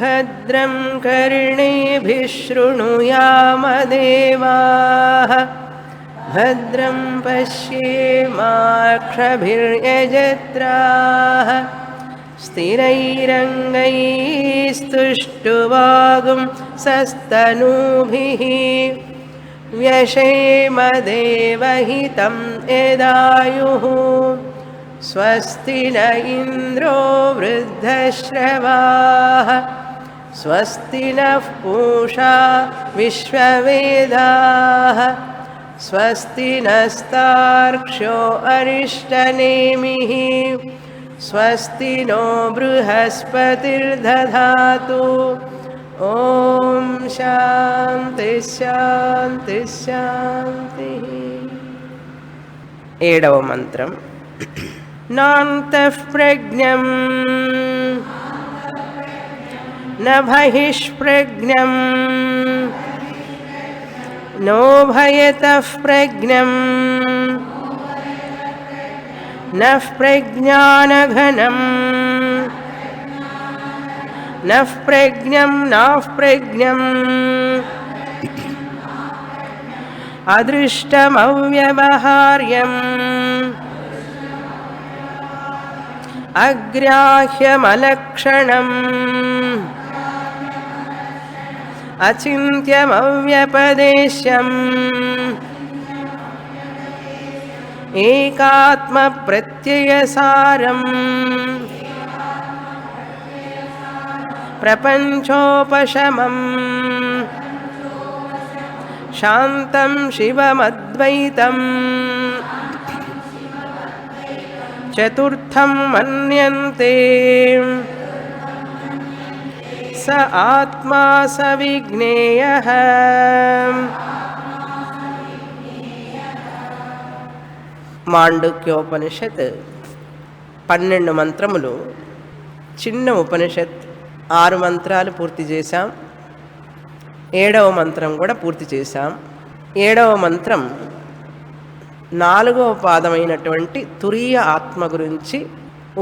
भद्रं कर्णेभिः शृणुयामदेवाः भद्रं पश्येमाक्षभिर्यजत्राः स्थिरैरङ्गैस्तुष्टुवागुंसस्तनूभिः व्यशेमदेवहितं यदायुः स्वस्ति न इन्द्रो वृद्धश्रवाः स्वस्ति नः पूषा विश्ववेदाः स्वस्ति नस्तार्क्ष्यो अरिष्टनेमिः स्वस्ति नो बृहस्पतिर्दधातु ॐ शान्ति शान्ति शान्तिः। ఏడవ మంత్రం नान्तः प्रज्ञं न बहिष्प्रज्ञं नो भयतः प्रज्ञं नः प्रज्ञानघनं नः प्रज्ञं नाः प्रज्ञम् अदृष्टमव्यवहार्यम् अग्राह्यमलक्षणम् अचिन्त्यमव्यपदेश्यम् एकात्मप्रत्ययसारम् प्रपञ्चोपशमम् शान्तं शिवमद्वैतम् चतुर्थं मन्यन्ते स आत्मा स विज्ञेयः। మాండుక్యోపనిషత్ 12 మంత్రములు. చిన్న ఉపనిషత్ 6 మంత్రాలు పూర్తి చేశాం. 7వ మంత్రం కూడా పూర్తి చేశాం. 7వ మంత్రం 4వ పాదమైనటువంటి తురీయ ఆత్మ గురించి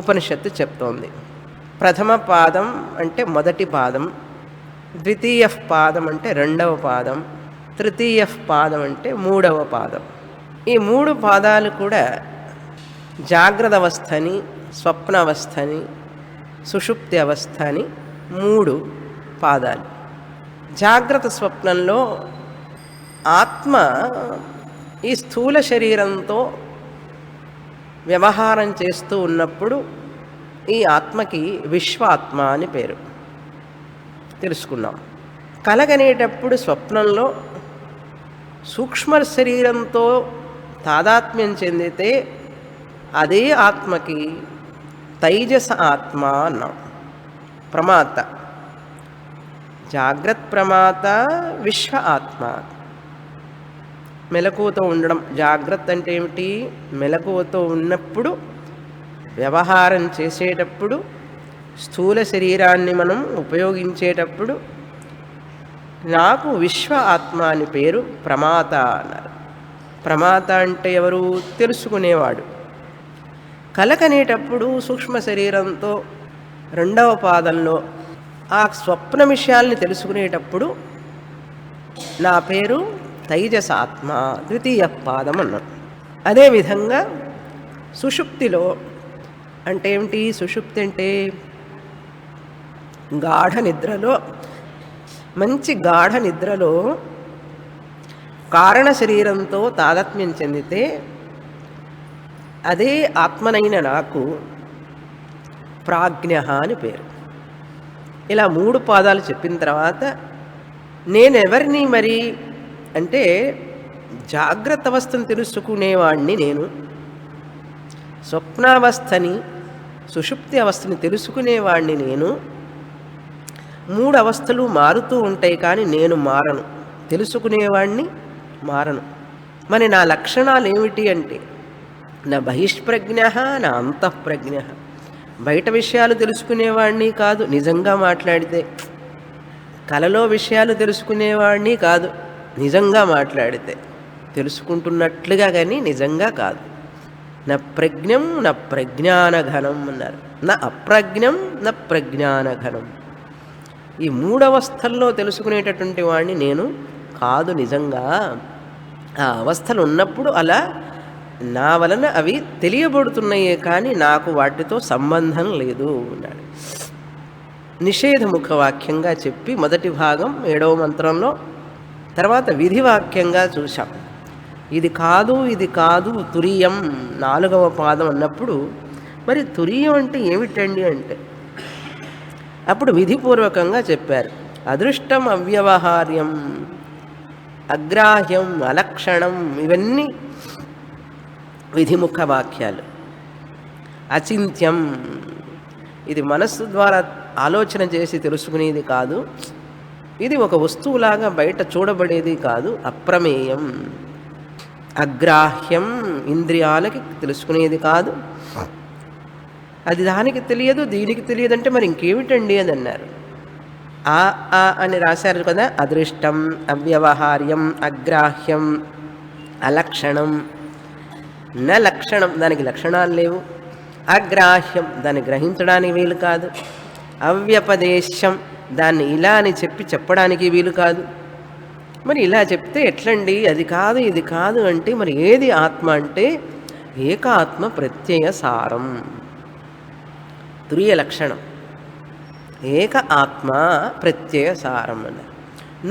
ఉపనిషత్తు చెప్తోంది. ప్రథమ పాదం అంటే మొదటి పాదం, ద్వితీయ పాదం అంటే రెండవ పాదం, తృతీయ పాదం అంటే మూడవ పాదం. ఈ 3 పాదాలు కూడా జాగ్రత్త అవస్థని, స్వప్న అవస్థని, సుషుప్తి అవస్థ అని 3 పాదాలు. జాగ్రత్త స్వప్నంలో ఆత్మ ఈ స్థూల శరీరంతో వ్యవహారం చేస్తూ ఉన్నప్పుడు ఈ ఆత్మకి విశ్వాత్మ అని పేరు తెలుసుకున్నాం. కలగనేటప్పుడు స్వప్నంలో సూక్ష్మ శరీరంతో తాదాత్మ్యం చెందితే అదే ఆత్మకి తైజస ఆత్మ అన్నాం. ప్రమాత, జాగ్రత్త ప్రమాత, విశ్వ ఆత్మ. మెలకువతో ఉండడం. జాగ్రత్త అంటే ఏమిటి? మెలకువతో ఉన్నప్పుడు, వ్యవహారం చేసేటప్పుడు, స్థూల శరీరాన్ని మనం ఉపయోగించేటప్పుడు నాకు విశ్వ ఆత్మ అని పేరు, ప్రమాత అన్నారు. ప్రమాత అంటే ఎవరు? తెలుసుకునేవాడు. కలకనేటప్పుడు సూక్ష్మ శరీరంతో రెండవ పాదంలో ఆ స్వప్న విషయాల్ని తెలుసుకునేటప్పుడు నా పేరు తైజసాత్మ, ద్వితీయ పాదం అన్నాం. అదేవిధంగా సుషుప్తిలో అంటే ఏమిటి? సుషుప్తి అంటే గాఢ నిద్రలో, మంచి గాఢ నిద్రలో కారణ శరీరంతో తాదాత్మ్యం చెందితే అదే ఆత్మనైన నాకు ప్రాజ్ఞ అని పేరు. ఇలా 3 పాదాలు చెప్పిన తర్వాత నేనెవరిని మరి అంటే జాగ్రత్త అవస్థను తెలుసుకునేవాడిని నేను, స్వప్నావస్థని సుషుప్తి అవస్థని తెలుసుకునేవాడిని నేను. 3 అవస్థలు మారుతూ ఉంటాయి కానీ నేను మారను, తెలుసుకునేవాడిని మారను. మరి నా లక్షణాలు ఏమిటి అంటే నా బహిష్ప్రజ్ఞ నా అంతఃప్రజ్ఞ. బయట విషయాలు తెలుసుకునేవాడిని కాదు, నిజంగా మాట్లాడితే. కలలో విషయాలు తెలుసుకునేవాడిని కాదు, నిజంగా మాట్లాడితే. తెలుసుకుంటున్నట్లుగా కానీ నిజంగా కాదు. నా ప్రజ్ఞం నా ప్రజ్ఞానఘనం అన్నారు. నా అప్రజ్ఞం నా ప్రజ్ఞానఘనం. ఈ మూడవస్థల్లో తెలుసుకునేటటువంటి వాడిని నేను కాదు నిజంగా. ఆ అవస్థలు ఉన్నప్పుడు అలా నా వలన అవి తెలియబడుతున్నాయే కానీ నాకు వాటితో సంబంధం లేదు అన్నాడు. నిషేధముఖ వాక్యంగా చెప్పి మొదటి భాగం 7వ మంత్రంలో, తర్వాత విధివాక్యంగా చూశాం. ఇది కాదు ఇది కాదు తురియం 4వ పాదం అన్నప్పుడు మరి తురియం అంటే ఏమిటండి అంటే అప్పుడు విధిపూర్వకంగా చెప్పారు. అదృష్టం, అవ్యవహార్యం, అగ్రాహ్యం, అలక్షణం ఇవన్నీ విధిముఖ వాక్యాలు. అచింత్యం ఇది మనస్సు ద్వారా ఆలోచన చేసి తెలుసుకునేది కాదు, ఇది ఒక వస్తువులాగా బయట చూడబడేది కాదు. అప్రమేయం, అగ్రాహ్యం ఇంద్రియాలకి తెలుసుకునేది కాదు, అది దానికి తెలియదు దీనికి తెలియదు అంటే మరి ఇంకేమిటండి అని అన్నారు. ఆ అని రాశారు కదా. అదృష్టం, అవ్యవహార్యం, అగ్రాహ్యం, అలక్షణం. న లక్షణం దానికి లక్షణాలు లేవు, అగ్రాహ్యం దాన్ని గ్రహించడానికి వీలు కాదు, అవ్యపదేశం దాన్ని ఇలా అని చెప్పడానికి వీలు కాదు. మరి ఇలా చెప్తే ఎట్లండి, అది కాదు ఇది కాదు అంటే మరి ఏది ఆత్మ అంటే ఏకాత్మ ప్రత్యయ సారం, తురియ లక్షణం ఏక ఆత్మ ప్రత్యయ సారం అన్న.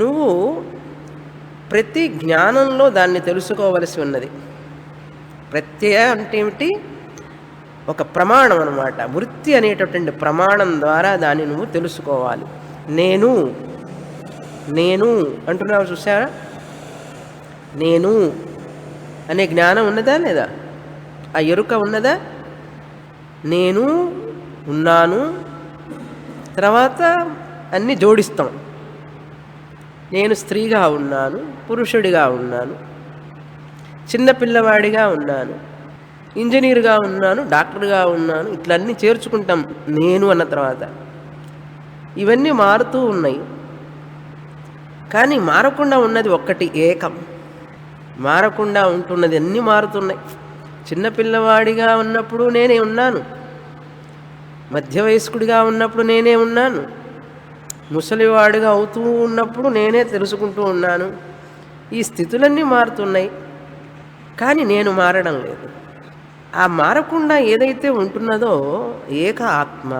నువ్వు ప్రతి జ్ఞానంలో దాన్ని తెలుసుకోవలసి ఉన్నది. ప్రత్యయ అంటే ఏమిటి? ఒక ప్రమాణం అన్నమాట. వృత్తి అనేటటువంటి ప్రమాణం ద్వారా దాన్ని నువ్వు తెలుసుకోవాలి. నేను నేను అంటున్నావు చూసారా, నేను అనే జ్ఞానం ఉన్నదా లేదా? ఆ ఎరుక ఉన్నదా? నేను ఉన్నాను, తర్వాత అన్నీ జోడిస్తాం. నేను స్త్రీగా ఉన్నాను, పురుషుడిగా ఉన్నాను, చిన్నపిల్లవాడిగా ఉన్నాను, ఇంజనీర్గా ఉన్నాను, డాక్టర్గా ఉన్నాను, ఇట్లన్నీ చేర్చుకుంటాం నేను అన్న తర్వాత. ఇవన్నీ మారుతూ ఉన్నాయి కానీ మారకుండా ఉన్నది ఒక్కటి ఏకం. మారకుండా ఉంటున్నది అన్నీ మారుతున్నాయి. చిన్నపిల్లవాడిగా ఉన్నప్పుడు నేనే ఉన్నాను, మధ్య వయస్కుడిగా ఉన్నప్పుడు నేనే ఉన్నాను, ముసలివాడిగా అవుతూ ఉన్నప్పుడు నేనే తెలుసుకుంటూ ఉన్నాను. ఈ స్థితులన్నీ మారుతున్నాయి కానీ నేను మారడం లేదు. ఆ మారకుండా ఏదైతే ఉంటున్నదో ఏక ఆత్మ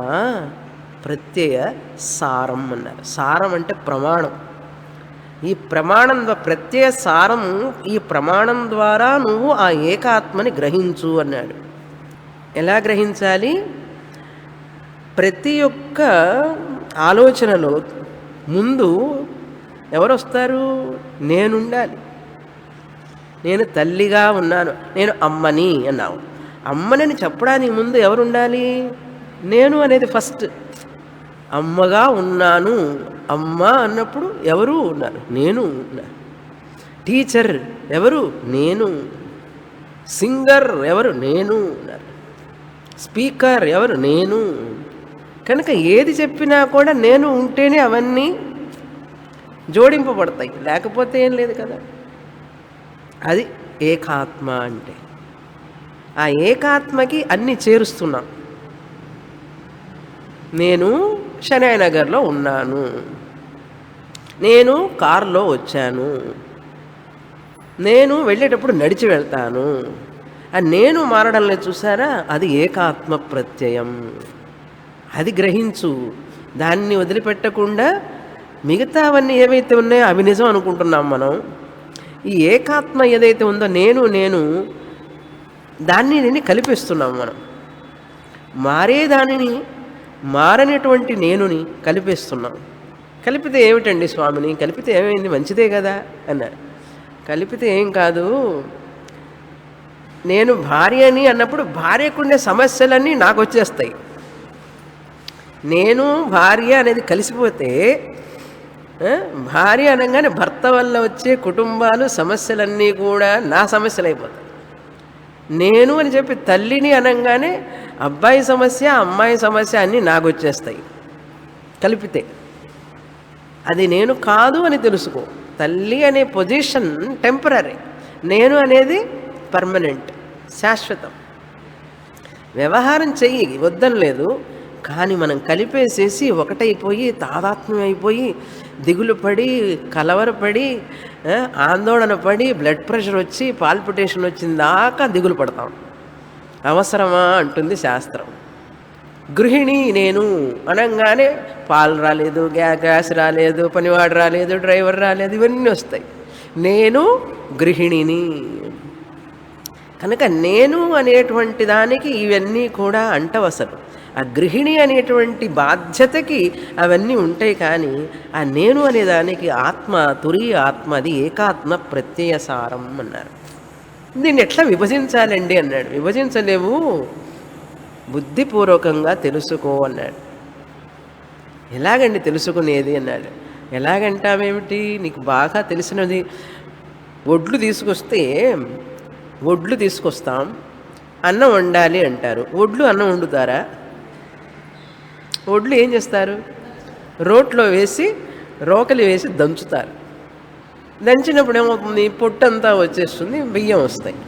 ప్రత్యయ సారం అన్నారు. సారం అంటే ప్రమాణం. ఈ ప్రమాణం ప్రత్యయ సారం, ఈ ప్రమాణం ద్వారా నువ్వు ఆ ఏకాత్మని గ్రహించు అన్నాడు. ఎలా గ్రహించాలి? ప్రతి ఒక్క ఆలోచనలో ముందు ఎవరు వస్తారు? నేనుండాలి. నేను తల్లిగా ఉన్నాను, నేను అమ్మని అన్నావు. అమ్మని చెప్పడానికి ముందు ఎవరు ఉండాలి? నేను అనేది ఫస్ట్. అమ్మగా ఉన్నాను, అమ్మ అన్నప్పుడు ఎవరు ఉన్నారు? నేను ఉన్నాను. టీచర్ ఎవరు? నేను. సింగర్ ఎవరు? నేను ఉన్నారు. స్పీకర్ ఎవరు? నేను. కనుక ఏది చెప్పినా కూడా నేను ఉంటేనే అవన్నీ జోడింపబడతాయి, లేకపోతే ఏం లేదు కదా. అది ఏకాత్మ అంటే. ఆ ఏకాత్మకి అన్నీ చేరుస్తున్నాం. నేను శనాయనగర్లో ఉన్నాను, నేను కారులో వచ్చాను, నేను వెళ్ళేటప్పుడు నడిచి వెళ్తాను. ఆ నేను మారడం లేదు చూసారా, అది ఏకాత్మ ప్రత్యయం. అది గ్రహించు. దాన్ని వదిలిపెట్టకుండా మిగతావన్నీ ఏవైతే ఉన్నాయో అవి నిజం అనుకుంటున్నాం మనం. ఈ ఏకాత్మ ఏదైతే ఉందో నేను నేను దాన్ని నేను కల్పిస్తున్నాం మనం. మారేదానిని మారనటువంటి నేనుని కలిపేస్తున్నాం. కలిపితే ఏమిటండి స్వామిని? కలిపితే ఏమైంది? మంచిదే కదా అన్నారు. కలిపితే ఏం కాదు. నేను భార్యని అన్నప్పుడు భార్యకుండే సమస్యలన్నీ నాకు వచ్చేస్తాయి. నేను భార్య అనేది కలిసిపోతే భార్య అనగానే భర్త వల్ల వచ్చే కుటుంబాలు సమస్యలన్నీ కూడా నా సమస్యలు అయిపోతాయి. నేను అని చెప్పి తల్లిని అనగానే అబ్బాయి సమస్య అమ్మాయి సమస్య అన్నీ నాకు వచ్చేస్తాయి కలిపితే. అది నేను కాదు అని తెలుసుకో. తల్లి అనే పొజిషన్ టెంపరీ, నేను అనేది పర్మనెంట్, శాశ్వతం. వ్యవహారం చెయ్యి, వద్దని లేదు, కానీ మనం కలిపేసేసి ఒకటైపోయి తాదాత్మ్యం అయిపోయి దిగులు పడి కలవరపడి ఆందోళన పడి బ్లడ్ ప్రెషర్ వచ్చి పాల్పిటేషన్ వచ్చిన దాకా దిగులు పడతాం. అవసరమా అంటుంది శాస్త్రం. గృహిణి నేను అనగానే పాలు రాలేదు, గ్యాస్ రాలేదు, పనివాడు రాలేదు, డ్రైవర్ రాలేదు, ఇవన్నీ వస్తాయి. నేను గృహిణిని కనుక నేను అనేటువంటి దానికి ఇవన్నీ కూడా అంటవసరం. ఆ గృహిణి అనేటువంటి బాధ్యతకి అవన్నీ ఉంటాయి. కానీ ఆ నేను అనే దానికి ఆత్మ, తురీయ ఆత్మ, అది ఏకాత్మ ప్రత్యయసారం అన్నారు. దీన్ని ఎట్లా విభజించాలండి అన్నాడు. విభజించలేవు, బుద్ధిపూర్వకంగా తెలుసుకో అన్నాడు. ఎలాగండి తెలుసుకునేది అన్నాడు. ఎలాగంటావేమిటి, నీకు బాగా తెలిసినది. ఒడ్లు తీసుకొస్తాం, అన్నం వండాలి అంటారు. ఒడ్లు అన్నం వండుతారా? ఒడ్లు ఏం చేస్తారు? రోట్లో వేసి రోకలి వేసి దంచుతారు. దంచినప్పుడు ఏమవుతుంది? పొట్టంతా వచ్చేస్తుంది, బియ్యం వస్తాయి.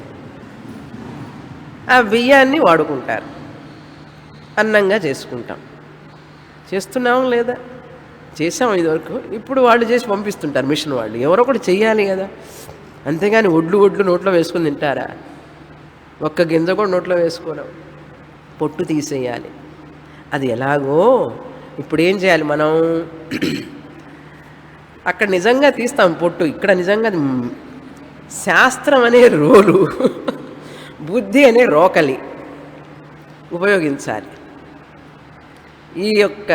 ఆ బియ్యాన్ని వాడుకుంటారు, అన్నంగా చేసుకుంటాం. చేస్తున్నాం లేదా? చేసాం ఇదివరకు. ఇప్పుడు వాళ్ళు చేసి పంపిస్తుంటారు, మిషన్ వాళ్ళు. ఎవరో ఒకటి చెయ్యాలి కదా. అంతేగాని ఒడ్లు నోట్లో వేసుకుని తింటారా? ఒక్క గింజ కూడా నోట్లో వేసుకోవడం. పొట్టు తీసేయాలి. అది ఎలాగో ఇప్పుడు ఏం చేయాలి మనం? అక్కడ నిజంగా తీస్తాం పొట్టు, ఇక్కడ నిజంగా శాస్త్రం అనే రోలు, బుద్ధి అనే రోకలి ఉపయోగించాలి. ఈ యొక్క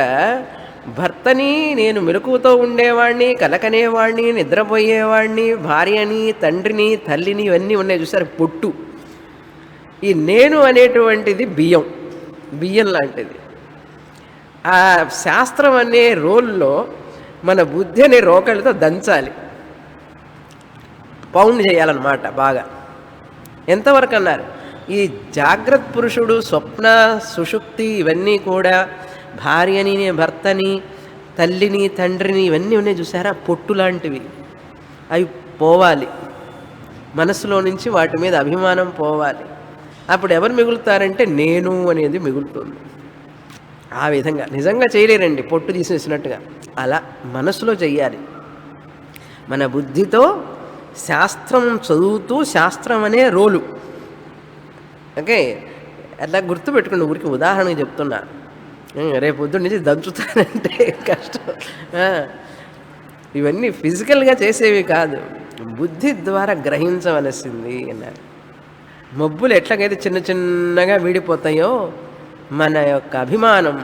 భర్తని నేను మెలకువతో ఉండేవాడిని, కలకనేవాడిని, నిద్రపోయేవాడిని, భార్యని, తండ్రిని, తల్లిని, ఇవన్నీ ఉన్నాయి చూసారు, పొట్టు. ఈ నేను అనేటువంటిది బియ్యం లాంటిది. ఆ శాస్త్రం అనే రోల్లో మన బుద్ధి అనే రోకలితో దంచాలి, పౌండ్ చేయాలన్నమాట బాగా. ఎంతవరకు అన్నారు? ఈ జాగ్రత్త పురుషుడు, స్వప్న, సుషుప్తి ఇవన్నీ కూడా భార్యని, భర్తని, తల్లిని, తండ్రిని, ఇవన్నీ ఉన్నాయి చూసారా, పొట్టు లాంటివి. అవి పోవాలి, మనసులో నుంచి వాటి మీద అభిమానం పోవాలి. అప్పుడు ఎవరు మిగులుతారంటే నేను అనేది మిగులుతుంది. ఆ విధంగా నిజంగా చేయలేరండి పొట్టు తీసేసినట్టుగా. అలా మనసులో చెయ్యాలి. మన బుద్ధితో శాస్త్రం చదువుతూ, శాస్త్రం అనే రోలు. ఓకే, అట్లా గుర్తుపెట్టుకోండి. ఊరికి ఉదాహరణకు చెప్తున్నా. రేపు పొద్దున్న నుంచి దంచుతానంటే కష్టం. ఇవన్నీ ఫిజికల్గా చేసేవి కాదు, బుద్ధి ద్వారా గ్రహించవలసింది అన్నారు. మబ్బులు ఎట్లాగైతే చిన్న చిన్నగా వీడిపోతాయో, మన యొక్క అభిమానం,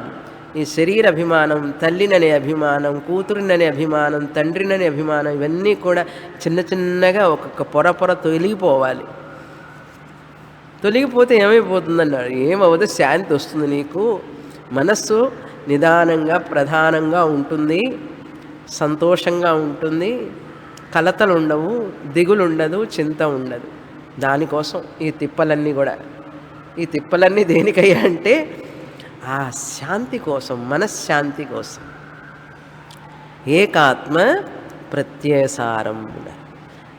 ఈ శరీర అభిమానం, తల్లిననే అభిమానం, కూతురిననే అభిమానం, తండ్రిననే అభిమానం, ఇవన్నీ కూడా చిన్న చిన్నగా ఒక్కొక్క పొర తొలగిపోవాలి. తొలగిపోతే ఏమైపోతుందన్నాడు? ఏమవుతుంది? శాంతి వస్తుంది నీకు. మనస్సు నిదానంగా ప్రధానంగా ఉంటుంది, సంతోషంగా ఉంటుంది, కలతలు ఉండవు, దిగులు ఉండదు, చింత ఉండదు. దానికోసం ఈ తిప్పలన్నీ కూడా. ఈ తిప్పలన్నీ దేనికయ్యా అంటే ఆ శాంతి కోసం, మనశ్శాంతి కోసం. ఏకాత్మ ప్రత్యయసారం.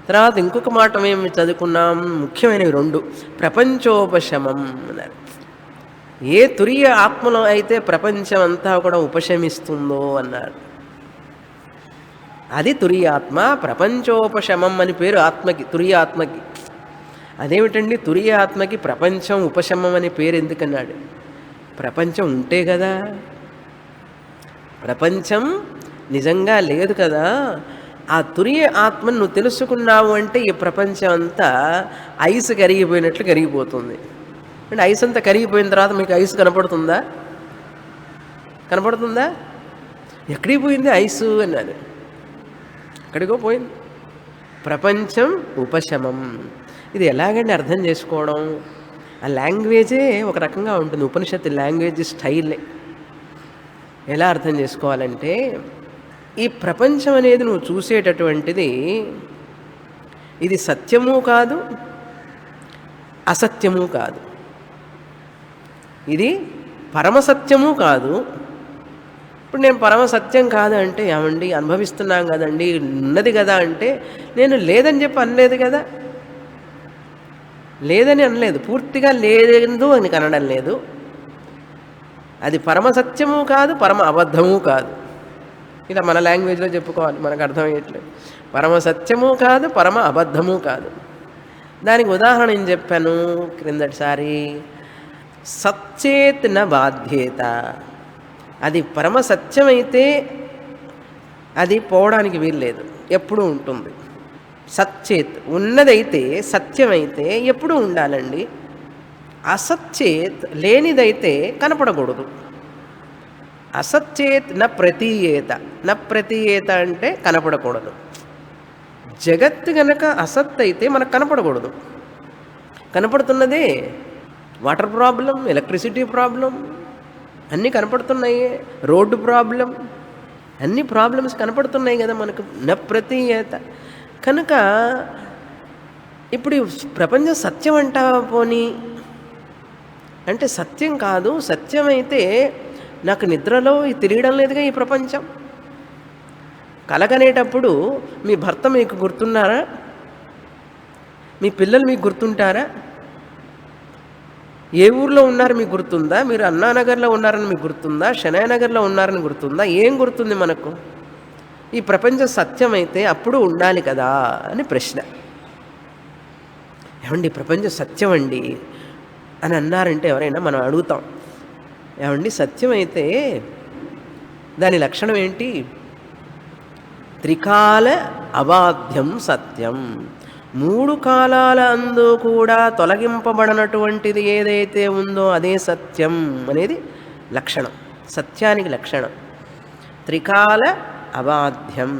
తర్వాత ఇంకొక మాట మేము చదువుకున్నాం, ముఖ్యమైనవి రెండు. ప్రపంచోపశమం అన్నారు. ఏ తురీయ ఆత్మలో అయితే ప్రపంచం అంతా కూడా ఉపశమిస్తుందో అన్నారు, అది తురీయ ఆత్మ. ప్రపంచోపశమం అని పేరు ఆత్మకి, తురీయ ఆత్మకి. అదేమిటండి తురీయ ఆత్మకి ప్రపంచం ఉపశమం అని పేరు ఎందుకన్నాడు? ప్రపంచం ఉంటే కదా. ప్రపంచం నిజంగా లేదు కదా. ఆ తురీయ ఆత్మను నువ్వు తెలుసుకున్నావు అంటే ఈ ప్రపంచం అంతా ఐస్ కరిగిపోయినట్లు కరిగిపోతుంది. అంటే ఐస్ అంతా కరిగిపోయిన తర్వాత మీకు ఐస్ కనపడుతుందా? కనపడుతుందా? ఎక్కడికి పోయింది ఐసు అన్నాడు. ఎక్కడికో పోయింది. ప్రపంచం ఉపశమం. ఇది ఎలాగండి అర్థం చేసుకోవడం? ఆ లాంగ్వేజే ఒక రకంగా ఉంటుంది. ఉపనిషత్తు లాంగ్వేజ్ స్టైలే. ఎలా అర్థం చేసుకోవాలంటే, ఈ ప్రపంచం అనేది నువ్వు చూసేటటువంటిది ఇది సత్యము కాదు, అసత్యము కాదు, ఇది పరమసత్యము కాదు. ఇప్పుడు నేను పరమసత్యం కాదు అంటే ఏమండి అనుభవిస్తున్నాం కదండి, ఉన్నది కదా అంటే నేను లేదని చెప్పి అనలేదు కదా. లేదని అనలేదు, పూర్తిగా లేదు అని కనడం లేదు. అది పరమ సత్యము కాదు, పరమ అబద్ధము కాదు. ఇలా మన లాంగ్వేజ్లో చెప్పుకోవాలి, మనకు అర్థమయ్యేట్లేదు. పరమ సత్యము కాదు, పరమ అబద్ధము కాదు. దానికి ఉదాహరణ ఏం చెప్పాను క్రిందటిసారి, సచ్చేత్ న బాధ్యేత. అది పరమ సత్యమైతే అది పోవడానికి వీల్లేదు, ఎప్పుడూ ఉంటుంది. సచ్చేత్ ఉన్నదైతే, సత్యమైతే ఎప్పుడూ ఉండాలండి. అసచ్చేత్ లేనిదైతే కనపడకూడదు. అసచ్చేత్ న ప్రతీయేత. న ప్రతీయేత అంటే కనపడకూడదు. జగత్తు గనక అసత్ అయితే మనకు కనపడకూడదు. కనపడుతున్నదే వాటర్ ప్రాబ్లం, ఎలక్ట్రిసిటీ ప్రాబ్లం, అన్నీ కనపడుతున్నాయి. రోడ్డు ప్రాబ్లం, అన్ని ప్రాబ్లమ్స్ కనపడుతున్నాయి కదా మనకు. న ప్రతీయేత కనుక ఇప్పుడు ప్రపంచం సత్యం అంటావా పోనీ అంటే సత్యం కాదు. సత్యమైతే నాకు నిద్రలో తెలియడం లేదుగా ఈ ప్రపంచం. కలగనేటప్పుడు మీ భర్త మీకు గుర్తున్నారా? మీ పిల్లలు మీకు గుర్తుంటారా? ఏ ఊర్లో ఉన్నారు మీకు గుర్తుందా? మీరు అన్నానగర్లో ఉన్నారని మీకు గుర్తుందా? శనాయనగర్లో ఉన్నారని గుర్తుందా? ఏం గుర్తుంది మనకు? ఈ ప్రపంచం సత్యమైతే అప్పుడు ఉండాలి కదా అని ప్రశ్న. ఏమండి ప్రపంచం సత్యం అండి అని అన్నారంటే ఎవరైనా మనం అడుగుతాం, ఏమండి సత్యమైతే దాని లక్షణం ఏంటి? త్రికాల అబాధ్యం సత్యం. 3 కాలాల అందు కూడా తొలగింపబడనటువంటిది ఏదైతే ఉందో అదే సత్యం అనేది లక్షణం, సత్యానికి లక్షణం. త్రికాల అబాధ్యం.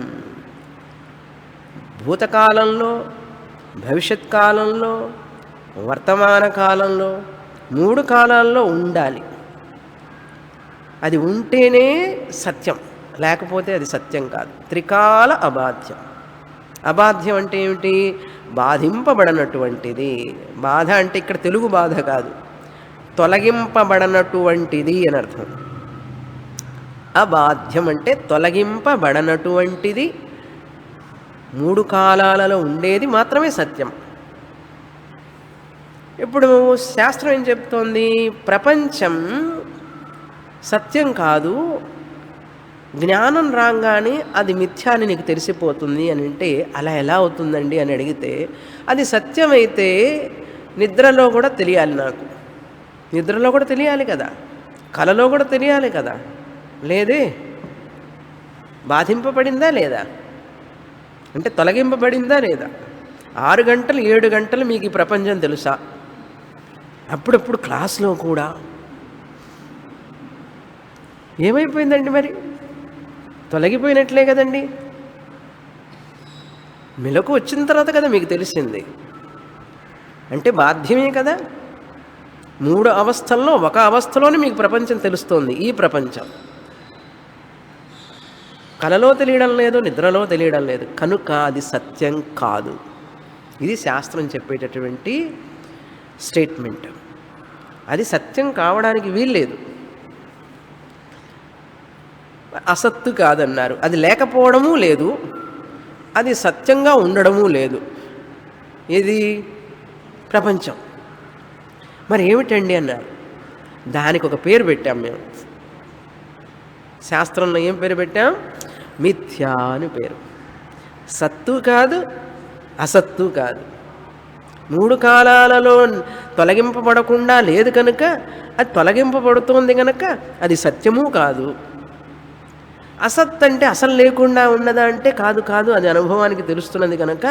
భూతకాలంలో, భవిష్యత్ కాలంలో, వర్తమాన కాలంలో 3 కాలాల్లో ఉండాలి. అది ఉంటేనే సత్యం, లేకపోతే అది సత్యం కాదు. త్రికాల అబాధ్యం. అబాధ్యం అంటే ఏమిటి? బాధింపబడనటువంటిది. బాధ అంటే ఇక్కడ తెలుగు బాధ కాదు, తొలగింపబడనటువంటిది అని అర్థం. అబాధ్యం అంటే తొలగింపబడనటువంటిది, 3 కాలాలలో ఉండేది మాత్రమే సత్యం. ఇప్పుడు శాస్త్రం ఏం చెప్తోంది? ప్రపంచం సత్యం కాదు, జ్ఞానం రాగానే అది మిథ్యా అని నీకు తెలిసిపోతుంది అని అంటే అలా ఎలా అవుతుందండి అని అడిగితే, అది సత్యమైతే నిద్రలో కూడా తెలియాలి నాకు. నిద్రలో కూడా తెలియాలి కదా, కలలో కూడా తెలియాలి కదా. లేదే, బాధింపబడిందా లేదా అంటే తొలగింపబడిందా లేదా? 6 గంటలు 7 గంటలు మీకు ఈ ప్రపంచం తెలుసా? అప్పుడప్పుడు క్లాస్లో కూడా ఏమైపోయిందండి మరి? తొలగిపోయినట్లే కదండి. మెలకు వచ్చిన తర్వాత కదా మీకు తెలిసింది. అంటే బాధ్యమే కదా. 3 అవస్థల్లో ఒక అవస్థలోనే మీకు ప్రపంచం తెలుస్తోంది. ఈ ప్రపంచం కలలో తెలియడం లేదు, నిద్రలో తెలియడం లేదు, కనుక అది సత్యం కాదు. ఇది శాస్త్రం చెప్పేటటువంటి స్టేట్మెంట్. అది సత్యం కావడానికి వీల్లేదు. అసత్తు కాదన్నారు, అది లేకపోవడము లేదు, అది సత్యంగా ఉండడము లేదు. ఇది ప్రపంచం. మరి ఏమిటండి అన్నారు. దానికి ఒక పేరు పెట్టాం మేము. శాస్త్రంలో ఏం పేరు పెట్టాం? మిథ్యా అని పేరు. సత్తు కాదు, అసత్తు కాదు. 3 కాలాలలో తొలగింపబడకుండా లేదు కనుక అది తొలగింపబడుతోంది కనుక అది సత్యము కాదు. అసత్ అంటే అసలు లేకుండా ఉన్నదా అంటే కాదు కాదు, అది అనుభవానికి తెలుస్తున్నది కనుక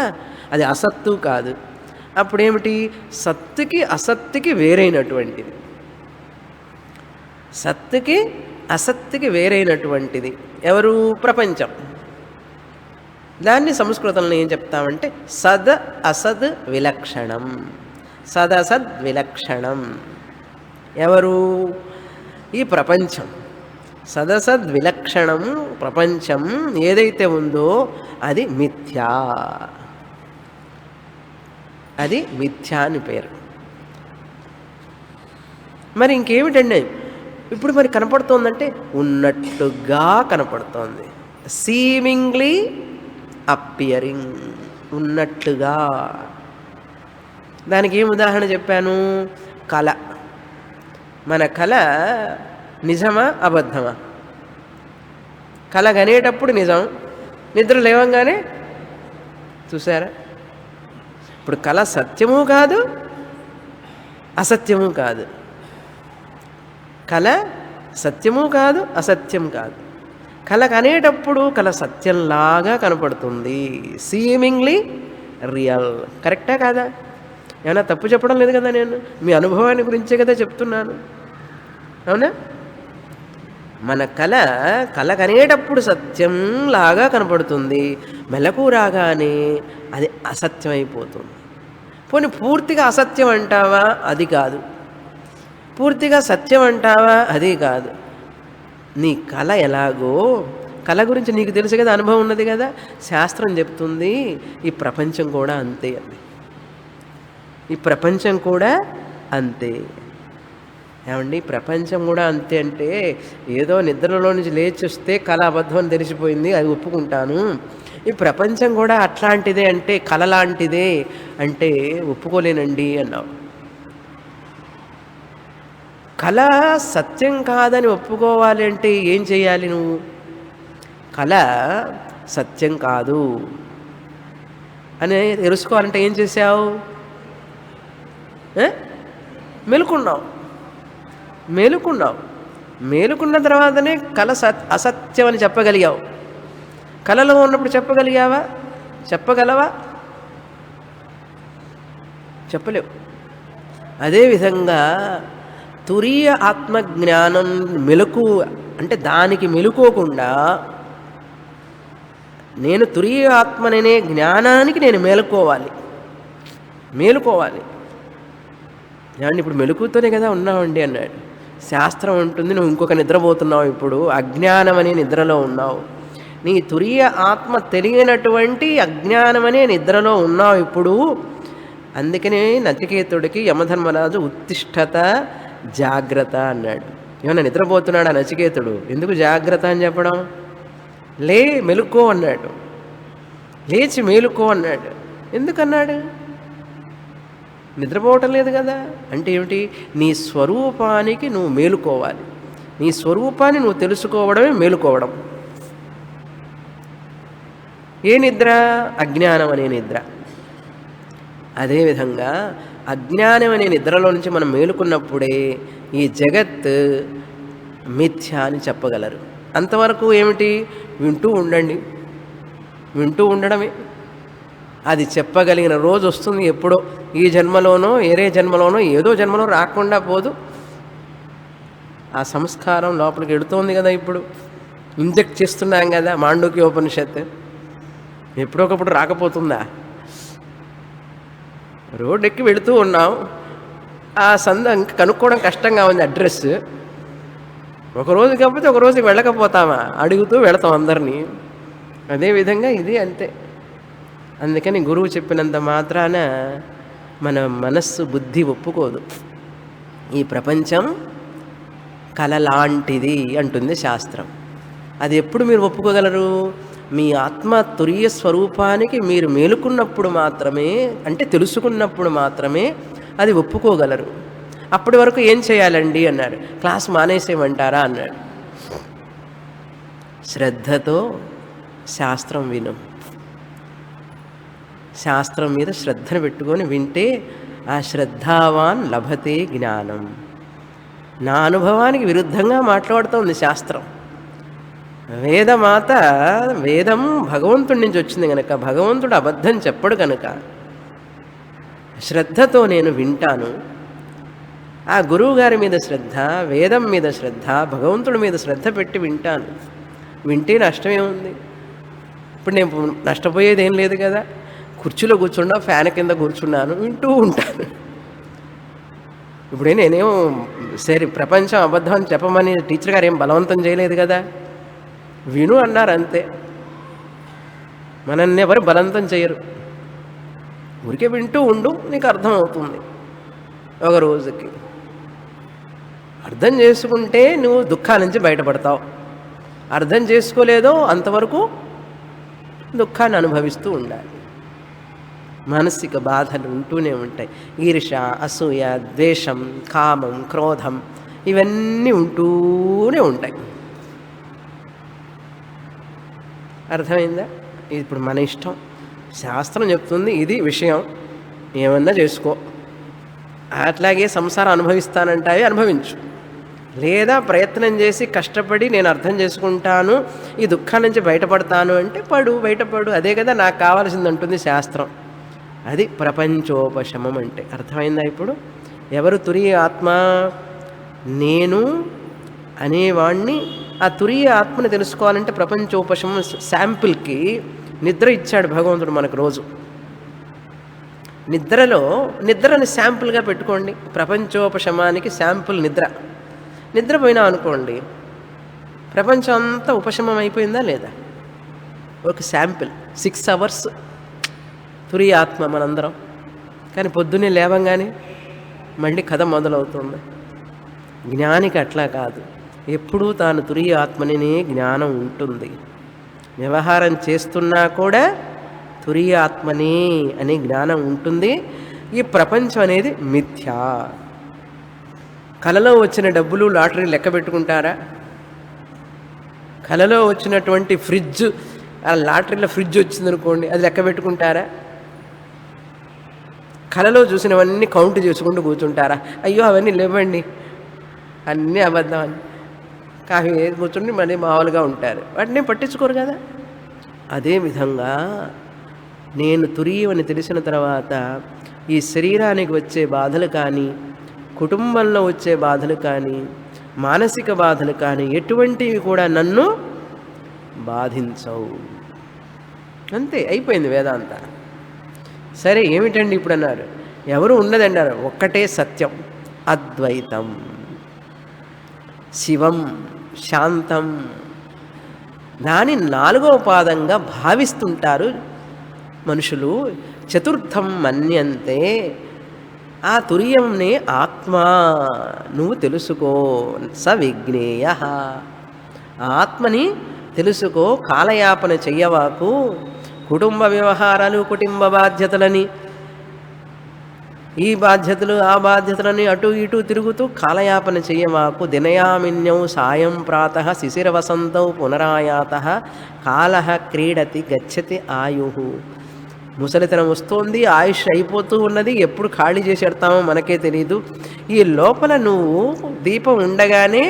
అది అసత్తు కాదు. అప్పుడేమిటి? సత్తుకి అసత్తుకి వేరైనటువంటిది. సత్తుకి అసత్తుకి వేరైనటువంటిది ఎవరు? ప్రపంచం. దాన్ని సంస్కృతంలో ఏం చెప్తామంటే సద్ అసద్ విలక్షణం. సదసద్ విలక్షణం ఎవరు? ఈ ప్రపంచం. సదసద్ విలక్షణం ప్రపంచం ఏదైతే ఉందో అది మిథ్యా. అది మిథ్యా అని పేరు. మరి ఇంకేమిటండి ఇప్పుడు మరి కనపడుతోందంటే ఉన్నట్టుగా కనపడుతోంది. సీమింగ్లీ అపియరింగ్, ఉన్నట్లుగా. దానికి ఏం ఉదాహరణ చెప్పాను? కళ. మన కళ నిజమా అబద్ధమా? కల కనేటప్పుడు నిజం, నిద్ర లేవంగానే చూసారా? ఇప్పుడు కల సత్యము కాదు, అసత్యము కాదు. కల సత్యము కాదు, అసత్యం కాదు. కల కనేటప్పుడు కల సత్యంలాగా కనపడుతుంది, సీమింగ్లీ రియల్. కరెక్టా కాదా? ఏమైనా తప్పు చెప్పడం లేదు కదా, నేను మీ అనుభవాన్ని గురించే కదా చెప్తున్నాను. అవునా? మన కల కనేటప్పుడు సత్యంలాగా కనపడుతుంది, మెలకు రాగానే అది అసత్యమైపోతుంది. పోనీ పూర్తిగా అసత్యం అంటావా? అది కాదు. పూర్తిగా సత్యం అంటావా? అది కాదు. నీ కల ఎలాగో, కల గురించి నీకు తెలుసు కదా, అనుభవం ఉన్నది కదా. శాస్త్రం చెప్తుంది ఈ ప్రపంచం కూడా అంతే అండి. ఈ ప్రపంచం కూడా అంతే. ఏమండి, ప్రపంచం కూడా అంతే అంటే ఏదో నిద్రలో నుంచి లేచి వస్తే కళ అబద్ధం అని తెలిసిపోయింది, అది ఒప్పుకుంటాను. ఈ ప్రపంచం కూడా అట్లాంటిదే అంటే, కళ లాంటిదే అంటే ఒప్పుకోలేనండి అన్నావు. కళ సత్యం కాదని ఒప్పుకోవాలి అంటే ఏం చేయాలి నువ్వు? కళ సత్యం కాదు అని తెలుసుకోవాలంటే ఏం చేసావు? మేలుకున్నావు. మేలుకున్న తర్వాతనే కళ అసత్యం అని చెప్పగలిగావు. కళలో ఉన్నప్పుడు చెప్పగలిగావా? చెప్పగలవా? చెప్పలేవు. అదేవిధంగా తురీయ ఆత్మజ్ఞానం మెలకు అంటే దానికి మెలుకోకుండా, నేను తురీయ ఆత్మననే జ్ఞానానికి నేను మేలుకోవాలి. ఏమండి, ఇప్పుడు మెలుకుతోనే కదా ఉన్నావండి అన్నాడు. శాస్త్రం ఉంటుంది నువ్వు ఇంకొక నిద్రపోతున్నావు, ఇప్పుడు అజ్ఞానం అనే నిద్రలో ఉన్నావు. నీ తురీయ ఆత్మ తెలియనటువంటి అజ్ఞానం అనే నిద్రలో ఉన్నావు ఇప్పుడు. అందుకనే నచికేతుడికి యమధర్మరాజు ఉత్తిష్టత జాగ్రత్త అన్నాడు. ఏమన్నా నిద్రపోతున్నాడు ఆ నచికేతుడు, ఎందుకు జాగ్రత్త అని చెప్పడం? మెలుకో అన్నాడు. లేచి మేలుకో అన్నాడు. ఎందుకన్నాడు? నిద్రపోవటం లేదు కదా. అంటే ఏమిటి? నీ స్వరూపానికి నువ్వు మేలుకోవాలి. నీ స్వరూపాన్ని నువ్వు తెలుసుకోవడమే మేలుకోవడం. ఏ నిద్ర? అజ్ఞానం అనే నిద్ర. అదేవిధంగా అజ్ఞానం అనే నిద్రలో నుంచి మనం మేలుకున్నప్పుడే ఈ జగత్ మిథ్య అని చెప్పగలరు. అంతవరకు ఏమిటి? వింటూ ఉండండి, వింటూ ఉండడమే. అది చెప్పగలిగిన రోజు వస్తుంది ఎప్పుడో, ఈ జన్మలోనో ఏరే జన్మలోనో ఏదో జన్మలో రాకుండా పోదు. ఆ సంస్కారం లోపలికి వెడుతోంది కదా. ఇప్పుడు ఇంజెక్ట్ చేస్తున్నాం కదా మాండూక్యోపనిషత్. ఎప్పుడొకప్పుడు రాకపోతుందా? రోడ్డు ఎక్కి వెళుతూ ఉన్నాం, ఆ కనుక్కోవడం కష్టంగా ఉంది అడ్రస్. ఒకరోజు కాకపోతే ఒకరోజుకి వెళ్ళకపోతామా? అడుగుతూ వెళతాం అందరినీ. అదేవిధంగా ఇది అంతే. అందుకని గురువు చెప్పినంత మాత్రాన మన మనస్సు బుద్ధి ఒప్పుకోదు. ఈ ప్రపంచం కళ లాంటిది అంటుంది శాస్త్రం. అది ఎప్పుడు మీరు ఒప్పుకోగలరు? మీ ఆత్మ తురీయ స్వరూపానికి మీరు మేలుకున్నప్పుడు మాత్రమే, అంటే తెలుసుకున్నప్పుడు మాత్రమే అది ఒప్పుకోగలరు. అప్పటి వరకు ఏం చేయాలండి అన్నాడు. క్లాస్ మానేసేయమంటారా అన్నాడు. శ్రద్ధతో శాస్త్రం విను. శాస్త్రం మీద శ్రద్ధను పెట్టుకొని వింటే ఆ శ్రద్ధావాన్ లభతే జ్ఞానం. నా అనుభవానికి విరుద్ధంగా మాట్లాడుతోంది శాస్త్రం. వేదం భగవంతుడి నుంచి వచ్చింది కనుక, భగవంతుడు అబద్ధం చెప్పడు కనుక శ్రద్ధతో నేను వింటాను. ఆ గురువుగారి మీద శ్రద్ధ, వేదం మీద శ్రద్ధ, భగవంతుడి మీద శ్రద్ధ పెట్టి వింటాను. వింటే నష్టమేముంది? ఇప్పుడు నేను నష్టపోయేది ఏం లేదు కదా. కుర్చీలో కూర్చున్నా, ఫ్యాన్ కింద కూర్చున్నాను, వింటూ ఉంటాను. ఇప్పుడే నేనేం సరే ప్రపంచం అబద్ధం అని చెప్పమని టీచర్ గారు ఏం బలవంతం చేయలేదు కదా. విను అన్నారు అంతే. మనల్ని ఎవరు బలవంతం చేయరు. ఊరికే వింటూ ఉండు, నీకు అర్థమవుతుంది. ఒక రోజుకి అర్థం చేసుకుంటే నువ్వు దుఃఖాల నుంచి బయటపడతావు. అర్థం చేసుకోలేదో అంతవరకు దుఃఖాన్ని అనుభవిస్తూ ఉండాలి. మానసిక బాధలు ఉంటూనే ఉంటాయి. ఈర్ష్య, అసూయ, ద్వేషం, కామం, క్రోధం ఇవన్నీ ఉంటూనే ఉంటాయి. అర్థమైందా? ఇప్పుడు మన ఇష్టం. శాస్త్రం చెప్తుంది ఇది విషయం, ఏమన్నా చేసుకో. అట్లాగే సంసారం అనుభవిస్తానంటావి, అనుభవించు. లేదా ప్రయత్నం చేసి కష్టపడి నేను అర్థం చేసుకుంటాను, ఈ దుఃఖం నుంచి బయటపడతాను అంటే బయటపడు. అదే కదా నాకు కావాల్సింది అంటుంది శాస్త్రం. అది ప్రపంచోపశమం అంటే. అర్థమైందా ఇప్పుడు? ఎవరు తురియ ఆత్మ? నేను అనేవాణ్ణి. ఆ తురియ ఆత్మని తెలుసుకోవాలంటే ప్రపంచోపశమం శాంపిల్కి నిద్ర ఇచ్చాడు భగవంతుడు మనకు రోజు. నిద్రని శాంపుల్గా పెట్టుకోండి. ప్రపంచోపశమానికి శాంపుల్ నిద్ర. నిద్రపోయినా అనుకోండి, ప్రపంచం అంతా ఉపశమం అయిపోయిందా లేదా? ఒక శాంపిల్ 6 hours తురియ ఆత్మ మనందరం. కానీ పొద్దున్నే లేవంగానే మళ్ళీ కథ మొదలవుతుంది. జ్ఞానికి అట్లా కాదు, ఎప్పుడూ తాను తురియ ఆత్మనినే జ్ఞానం ఉంటుంది. వ్యవహారం చేస్తున్నా కూడా తురియ ఆత్మనే అనే జ్ఞానం ఉంటుంది. ఈ ప్రపంచం అనేది మిథ్యా. కలలో వచ్చిన డబ్బులు లాటరీ లెక్క పెట్టుకుంటారా? కలలో వచ్చినటువంటి ఫ్రిడ్జ్, ఆ లాటరీలో ఫ్రిడ్జ్ వచ్చిందనుకోండి, అది లెక్క పెట్టుకుంటారా? కలలో చూసినవన్నీ కౌంట్ చేసుకుంటూ కూర్చుంటారా? అయ్యో అవన్నీ లేవండి, అన్నీ అబద్ధం అని కాఫీ కూర్చుండి మళ్ళీ మామూలుగా ఉంటారు, వాటిని పట్టించుకోరు కదా. అదేవిధంగా నేను తురియమని తెలిసిన తర్వాత ఈ శరీరానికి వచ్చే బాధలు కానీ, కుటుంబంలో వచ్చే బాధలు కానీ, మానసిక బాధలు కానీ ఎటువంటివి కూడా నన్ను బాధించవు. అంతే, అయిపోయింది వేదాంత. సరే ఏమిటండి ఇప్పుడు అన్నారు? ఎవరు ఉన్నది అన్నారు? ఒక్కటే సత్యం, అద్వైతం, శివం, శాంతం. దాని 4వ పాదంగా భావిస్తుంటారు మనుషులు. చతుర్థం మన్యంతే, ఆ తుర్యంనే ఆత్మ నువ్వు తెలుసుకో. స విజ్ఞేయ, ఆత్మని తెలుసుకో, కాలయాపన చెయ్యవాకు. కుటుంబ వ్యవహారాలు, కుటుంబ బాధ్యతలని, ఈ బాధ్యతలు ఆ బాధ్యతలని అటు ఇటు తిరుగుతూ కాలయాపన చెయ్యవాకు. దినయామిన్యౌ సాయం ప్రాతః శిశిరవసంతౌ పునరాయాతః కాలః క్రీడతి గచ్చతి ఆయుః. ముసలితనం వస్తోంది, ఆయుష్ అయిపోతూ ఉన్నది, ఎప్పుడు ఖాళీ చేసి పెడతామో మనకే తెలీదు. ఈ లోపల నువ్వు దీపం ఉండగానే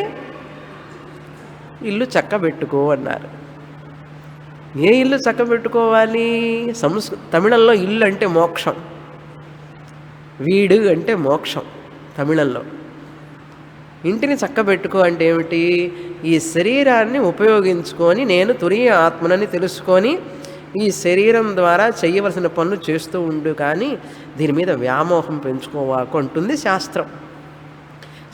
ఇల్లు చక్కబెట్టుకో అన్నారు. ఏ ఇల్లు చక్కబెట్టుకోవాలి? తమిళంలో ఇల్లు అంటే మోక్షం, వీడు అంటే మోక్షం తమిళంలో. ఇంటిని చక్కబెట్టుకో అంటే ఏమిటి? ఈ శరీరాన్ని ఉపయోగించుకొని నేను తురియ ఆత్మనని తెలుసుకొని ఈ శరీరం ద్వారా చేయవలసిన పనులు చేస్తూ ఉండు, కానీ దీని మీద వ్యామోహం పెంచుకోవాకు అంటుంది శాస్త్రం.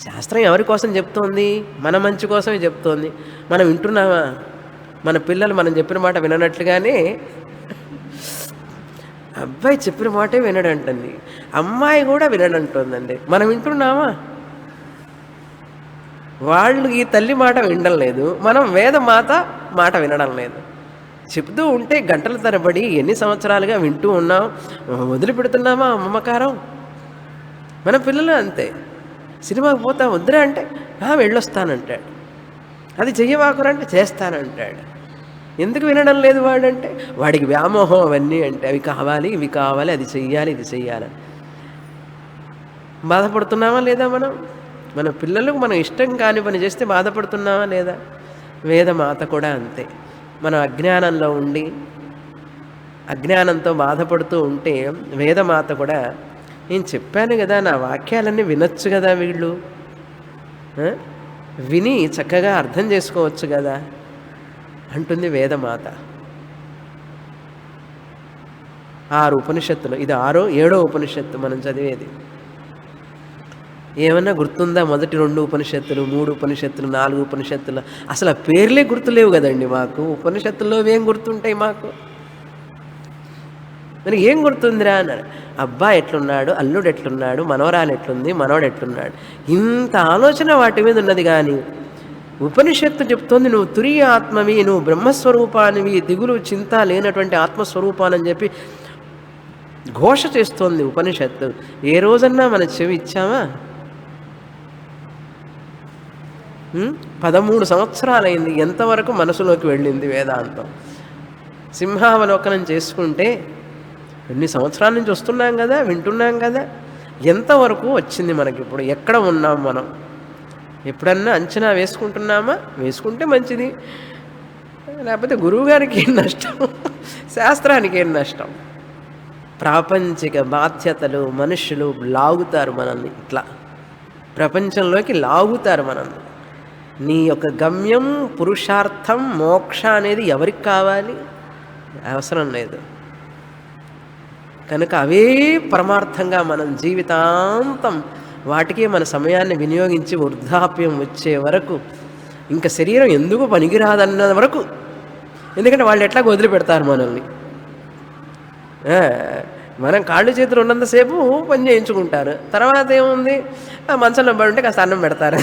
శాస్త్రం ఎవరి కోసం చెప్తోంది? మన మంచి కోసమే చెప్తోంది. మనం వింటున్నామా? మన పిల్లలు మనం చెప్పిన మాట విననట్లుగానే, అబ్బాయి చెప్పిన మాటే వినడంటుంది, అమ్మాయి కూడా వినడంటుందండి. మనం వింటున్నామా? వాళ్ళు ఈ తల్లి మాట వినడం లేదు, మనం వేదమాత మాట వినడం లేదు. చెప్తూ ఉంటే గంటల తరబడి ఎన్ని సంవత్సరాలుగా వింటూ ఉన్నాం, వదిలిపెడుతున్నామా మమకారం? మన పిల్లలు అంతే. సినిమాకి పోతా వద్దురా అంటే వెళ్ళొస్తానంటాడు, అది చెయ్యవాకురంటే చేస్తానంటాడు. ఎందుకు వినడం లేదు వాడంటే? వాడికి వ్యామోహం అవన్నీ అంటే, అవి కావాలి ఇవి కావాలి, అది చెయ్యాలి ఇది చెయ్యాలని. బాధపడుతున్నామా లేదా మనం? మన పిల్లలకు మనం ఇష్టం కాని పని చేస్తే బాధపడుతున్నామా లేదా? వేదమాత కూడా అంతే. మనం అజ్ఞానంలో ఉండి అజ్ఞానంతో బాధపడుతూ ఉంటే వేదమాత కూడా, నేను చెప్పాను కదా, నా వాక్యాలన్నీ వినొచ్చు కదా వీళ్ళు, విని చక్కగా అర్థం చేసుకోవచ్చు కదా అంటుంది వేదమాత. 6 ఉపనిషత్తులు, ఇది 6వ 7వ ఉపనిషత్తు మనం చదివేది. ఏమన్నా గుర్తుందా? మొదటి 2 ఉపనిషత్తులు, 3 ఉపనిషత్తులు, 4 ఉపనిషత్తులు, అసలు ఆ పేర్లే గుర్తులేవు కదండి మాకు. ఉపనిషత్తుల్లో ఏం గుర్తుంటాయి మాకు? మరి ఏం గుర్తుందిరా అన్నాడు. అబ్బాయి ఎట్లున్నాడు, అల్లుడు ఎట్లున్నాడు, మనవరాలు ఎట్లుంది, మనవడు ఎట్లున్నాడు, ఇంత ఆలోచన వాటి మీద ఉన్నది. కానీ ఉపనిషత్తు చెప్తోంది నువ్వు తురియ ఆత్మవి, నువ్వు బ్రహ్మస్వరూపానివి, దిగులు చింత లేనటువంటి ఆత్మస్వరూపానని చెప్పి ఘోష చేస్తోంది ఉపనిషత్తు. ఏ రోజన్నా మన చెవి ఇచ్చామా? 13 సంవత్సరాలైంది. ఎంతవరకు మనసులోకి వెళ్ళింది వేదాంతం? సింహావలోకనం చేసుకుంటే ఎన్ని సంవత్సరాల నుంచి వస్తున్నాం కదా, వింటున్నాం కదా, ఎంతవరకు వచ్చింది మనకిప్పుడు? ఎక్కడ ఉన్నాం మనం? ఎప్పుడన్నా అంచనా వేసుకుంటున్నామా? వేసుకుంటే మంచిది, లేకపోతే గురువుగారికి ఏం నష్టం, శాస్త్రానికి ఏం నష్టం? ప్రాపంచిక బాధ్యతలు మనుషులు లాగుతారు మనల్ని, ఇట్లా ప్రపంచంలోకి లాగుతారు మనల్ని. నీ యొక్క గమ్యం, పురుషార్థం, మోక్ష అనేది ఎవరికి కావాలి? అవసరం లేదు. కనుక అవే పరమార్థంగా మనం జీవితాంతం వాటికే మన సమయాన్ని వినియోగించి వృద్ధాప్యం వచ్చే వరకు, ఇంకా శరీరం ఎందుకు పనికిరాదన్న వరకు, ఎందుకంటే వాళ్ళు ఎట్లా వదిలిపెడతారు మనల్ని. మనం కాళ్ళు చేతులు ఉన్నంతసేపు పని చేయించుకుంటారు, తర్వాత ఏముంది, మంచంలో పడి ఉంటే కాస్త అన్నం పెడతారు.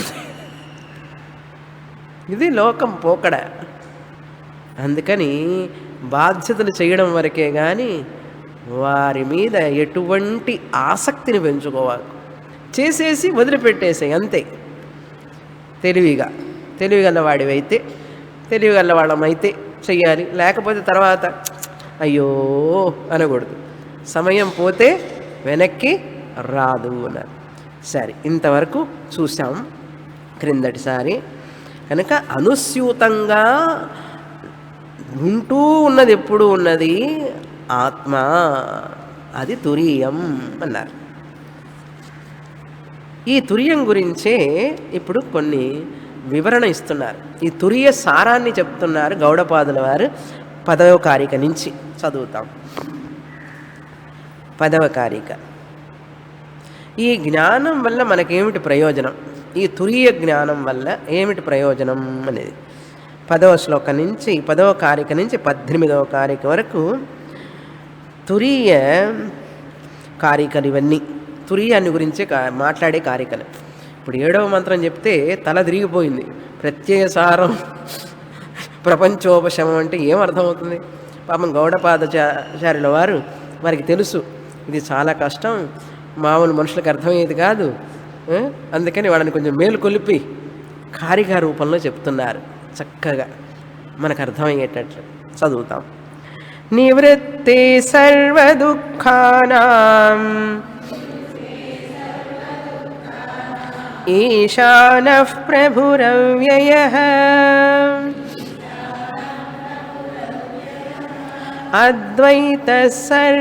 ఇది లోకం పోకడ. అందుకని బాధ్యతలు చేయడం వరకే కానీ వారి మీద ఎటువంటి ఆసక్తిని పెంచుకోవాలి. చేసేసి వదిలిపెట్టేసాయి అంతే. తెలివిగల వాడివైతే, తెలివిగల వాళ్ళమైతే చెయ్యాలి, లేకపోతే తర్వాత అయ్యో అనకూడదు. సమయం పోతే వెనక్కి రాదు అన్నారు. సరే, ఇంతవరకు చూసాం క్రిందటిసారి. కనుక అనుస్యూతంగా ఉంటూ ఉన్నది ఎప్పుడు ఉన్నది ఆత్మ, అది తురీయం అన్నారు. ఈ తురీయం గురించే ఇప్పుడు కొన్ని వివరణ ఇస్తున్నారు. ఈ తురీయ సారాన్ని చెప్తున్నారు గౌడపాదుల వారు. 10వ కారిక నుంచి చదువుతాం. 10వ కారిక. ఈ జ్ఞానం వల్ల మనకేమిటి ప్రయోజనం, ఈ తురీయ జ్ఞానం వల్ల ఏమిటి ప్రయోజనం అనేది 10వ శ్లోకం నుంచి 10వ కారిక నుంచి 18వ కారిక వరకు తురీయ కారికలు. ఇవన్నీ తురీయాన్ని గురించే మాట్లాడే కారికలు. ఇప్పుడు 7వ మంత్రం చెప్తే తల తిరిగిపోయింది. ప్రత్యయసారం ప్రపంచోపశమం అంటే ఏమర్థమవుతుంది? పాపం గౌడపాదాచార్యుల వారు, వారికి తెలుసు ఇది చాలా కష్టం, మామూలు మనుషులకు అర్థమయ్యేది కాదు. అందుకని వాళ్ళని కొంచెం మేలు కొలిపి కారిక రూపంలో చెప్తున్నారు. చక్కగా మనకు అర్థమయ్యేటట్లు చదువుతాం. నివృత్తి సర్వ దుఃఖానాం ఈశానః ప్రభురవ్యయః అద్వైత సర్వభావానాం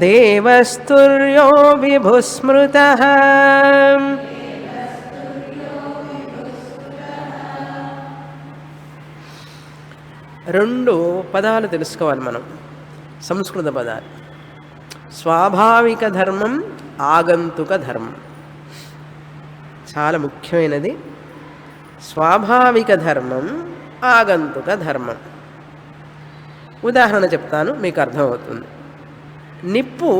దేవస్తుర్యో విభుస్మృతః. రెండు పదాలు తెలుసుకోవాలి మనం, సంస్కృత పదాలు. స్వాభావిక ధర్మం, ఆగంతుక ధర్మం. చాలా ముఖ్యమైనది. స్వాభావిక ధర్మం, ఆగంతుక ధర్మం. ఉదాహరణ చెప్తాను, మీకు అర్థమవుతుంది. నిప్పు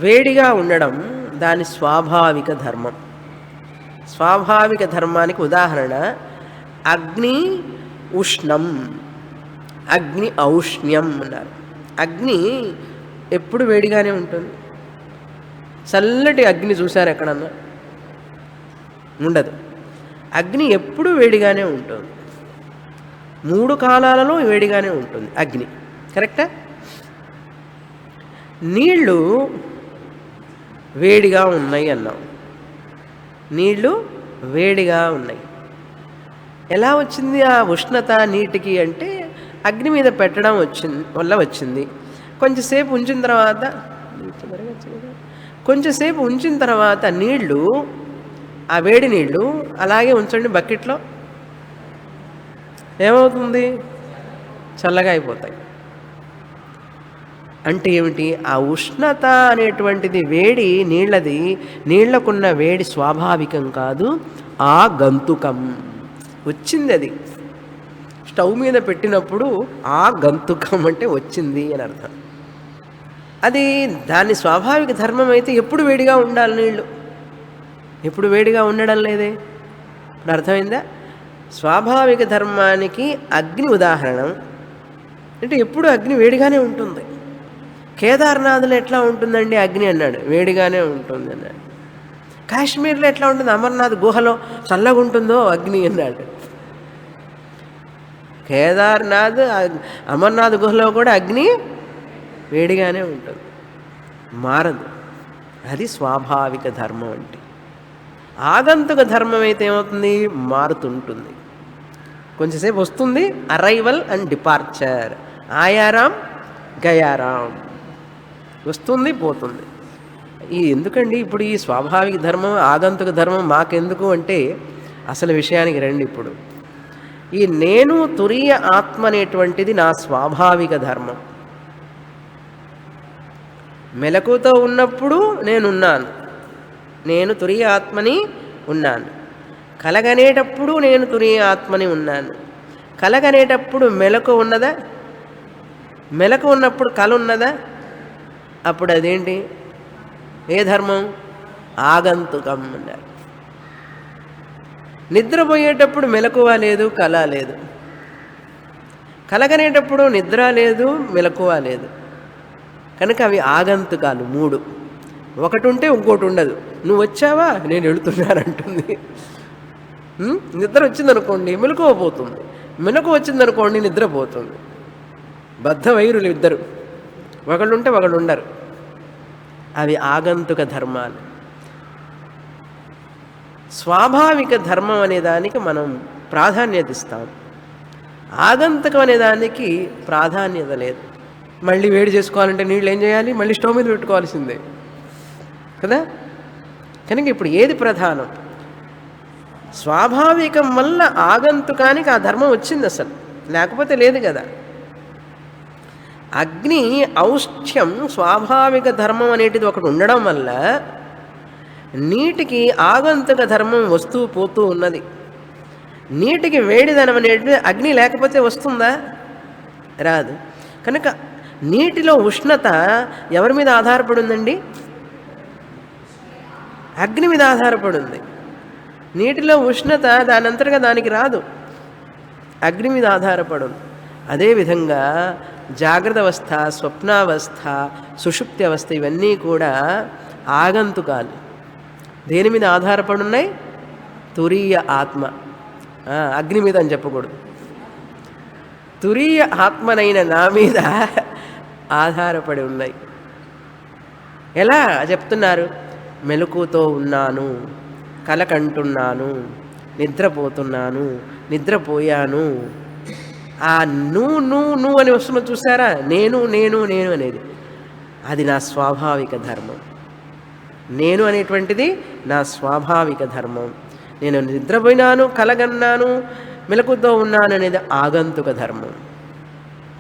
వేడిగా ఉండడం దాని స్వాభావిక ధర్మం. స్వాభావిక ధర్మానికి ఉదాహరణ అగ్ని ఉష్ణం, అగ్ని ఔష్ణ్యం అన్నారు. అగ్ని ఎప్పుడు వేడిగానే ఉంటుంది. చల్లటి అగ్ని చూశారు ఎక్కడన్నా? ఉండదు. అగ్ని ఎప్పుడు వేడిగానే ఉంటుంది. 3 కాలాలలో వేడిగానే ఉంటుంది అగ్ని. కరెక్టా? నీళ్ళు వేడిగా ఉన్నాయి అన్నాం. నీళ్ళు వేడిగా ఉన్నాయి. ఎలా వచ్చింది ఆ ఉష్ణత నీటికి అంటే అగ్ని మీద పెట్టడం వల్ల వచ్చింది. కొంచెంసేపు ఉంచిన తర్వాత నీళ్ళు, ఆ వేడి నీళ్ళు అలాగే ఉంచండి బకెట్లో, ఏమవుతుంది? చల్లగా అయిపోతాయి. అంటే ఏమిటి? ఆ ఉష్ణత అనేటువంటిది వేడి నీళ్ళది, నీళ్లకున్న వేడి స్వాభావికం కాదు, ఆ గంతుకం వచ్చింది. అది స్టవ్ మీద పెట్టినప్పుడు ఆ గంతుకం అంటే వచ్చింది అని అర్థం. అది దాని స్వాభావిక ధర్మం అయితే ఎప్పుడు వేడిగా ఉండాలి నీళ్ళు, ఎప్పుడు వేడిగా ఉండడం లేదే. ఇప్పుడు అర్థమైందా? స్వాభావిక ధర్మానికి అగ్ని ఉదాహరణ అంటే ఎప్పుడు అగ్ని వేడిగానే ఉంటుంది. కేదార్నాథ్లో ఎట్లా ఉంటుందండి అగ్ని అన్నాడు. వేడిగానే ఉంటుంది అన్నాడు. కాశ్మీర్లో ఎట్లా ఉంటుంది, అమర్నాథ్ గుహలో చల్లగా ఉంటుందో అగ్ని అన్నాడు. కేదార్నాథ్ అమర్నాథ్ గుహలో కూడా అగ్ని వేడిగానే ఉంటుంది, మారదు. అది స్వాభావిక ధర్మం అంటే. ఆగంతుక ధర్మం అయితే ఏమవుతుంది, మారుతుంటుంది. కొంచెంసేపు వస్తుంది, arrival and departure, Aaya Ram Gaya Ram, వస్తుంది పోతుంది. ఈ ఎందుకండి ఇప్పుడు ఈ స్వాభావిక ధర్మం ఆగంతుక ధర్మం మాకెందుకు అంటే, అసలు విషయానికి రండి. ఇప్పుడు ఈ నేను తురీయ ఆత్మ అనేటువంటిది నా స్వాభావిక ధర్మం. మెలకుతో ఉన్నప్పుడు నేనున్నాను, నేను తురీయ ఆత్మని ఉన్నాను. కలగనేటప్పుడు నేను తురీయ ఆత్మని ఉన్నాను. కలగనేటప్పుడు మెలకు ఉన్నదా, మెలకు ఉన్నప్పుడు కల ఉన్నదా? అప్పుడు అదేంటి, ఏ ధర్మం, ఆగంతుకం అన్నారు. నిద్రపోయేటప్పుడు మెలకువ లేదు, కళ లేదు. కలగనేటప్పుడు నిద్ర లేదు, మెలకువ లేదు. కనుక అవి ఆగంతుకాలు మూడు. ఒకటి ఉంటే ఇంకోటి ఉండదు. నువ్వు వచ్చావా, నేను వెళుతున్నానంటుంది. నిద్ర వచ్చిందనుకోండి మెలకువ పోతుంది, మెలకువ వచ్చిందనుకోండి నిద్రపోతుంది. బద్ధ వైరులు ఇద్దరు, ఒకళ్ళు ఉంటే ఒకళ్ళు ఉండరు. అవి ఆగంతుక ధర్మాలు. స్వాభావిక ధర్మం అనే దానికి మనం ప్రాధాన్యత ఇస్తాం, ఆగంతుకం అనే దానికి ప్రాధాన్యత లేదు. మళ్ళీ వేడి చేసుకోవాలంటే నీళ్ళు ఏం చేయాలి, మళ్ళీ స్టవ్ మీద పెట్టుకోవాల్సిందే కదా. కనుక ఇప్పుడు ఏది ప్రధానం, స్వాభావికం వల్ల ఆగంతుకానికి ఆ ధర్మం వచ్చింది, అసలు లేకపోతే లేదు కదా. అగ్ని ఔష్ఠ్యం స్వాభావిక ధర్మం అనేటిది ఒకటి ఉండడం వల్ల నీటికి ఆగంతుక ధర్మం వస్తూ పోతూ ఉన్నది. నీటికి వేడిదనం అనేటిది అగ్ని లేకపోతే వస్తుందా, రాదు. కనుక నీటిలో ఉష్ణత ఎవరి మీద ఆధారపడి ఉందండి, అగ్ని మీద ఆధారపడి ఉంది. నీటిలో ఉష్ణత దాని అంతటా దానికి రాదు, అగ్ని మీద ఆధారపడి ఉంది. అదేవిధంగా జాగ్రత్త అవస్థ, స్వప్నావస్థ, సుషుప్తి అవస్థ ఇవన్నీ కూడా ఆగంతుకాలు. దేని మీద ఆధారపడి ఉన్నాయి, తురీయ ఆత్మ, అగ్ని మీద అని చెప్పకూడదు, తురీయ ఆత్మనైన నా మీద ఆధారపడి ఉన్నాయి. ఎలా చెప్తున్నారు, మెలకుతో ఉన్నాను, కలకంటున్నాను, నిద్రపోతున్నాను, నిద్రపోయాను. ఆ నువ్వు అని వస్తున్న చూసారా, నేను నేను నేను అనేది, అది నా స్వాభావిక ధర్మం. నేను అనేటువంటిది నా స్వాభావిక ధర్మం. నేను నిద్రపోయినాను, కలగన్నాను, మెలకుతో ఉన్నాను అనేది ఆగంతుక ధర్మం.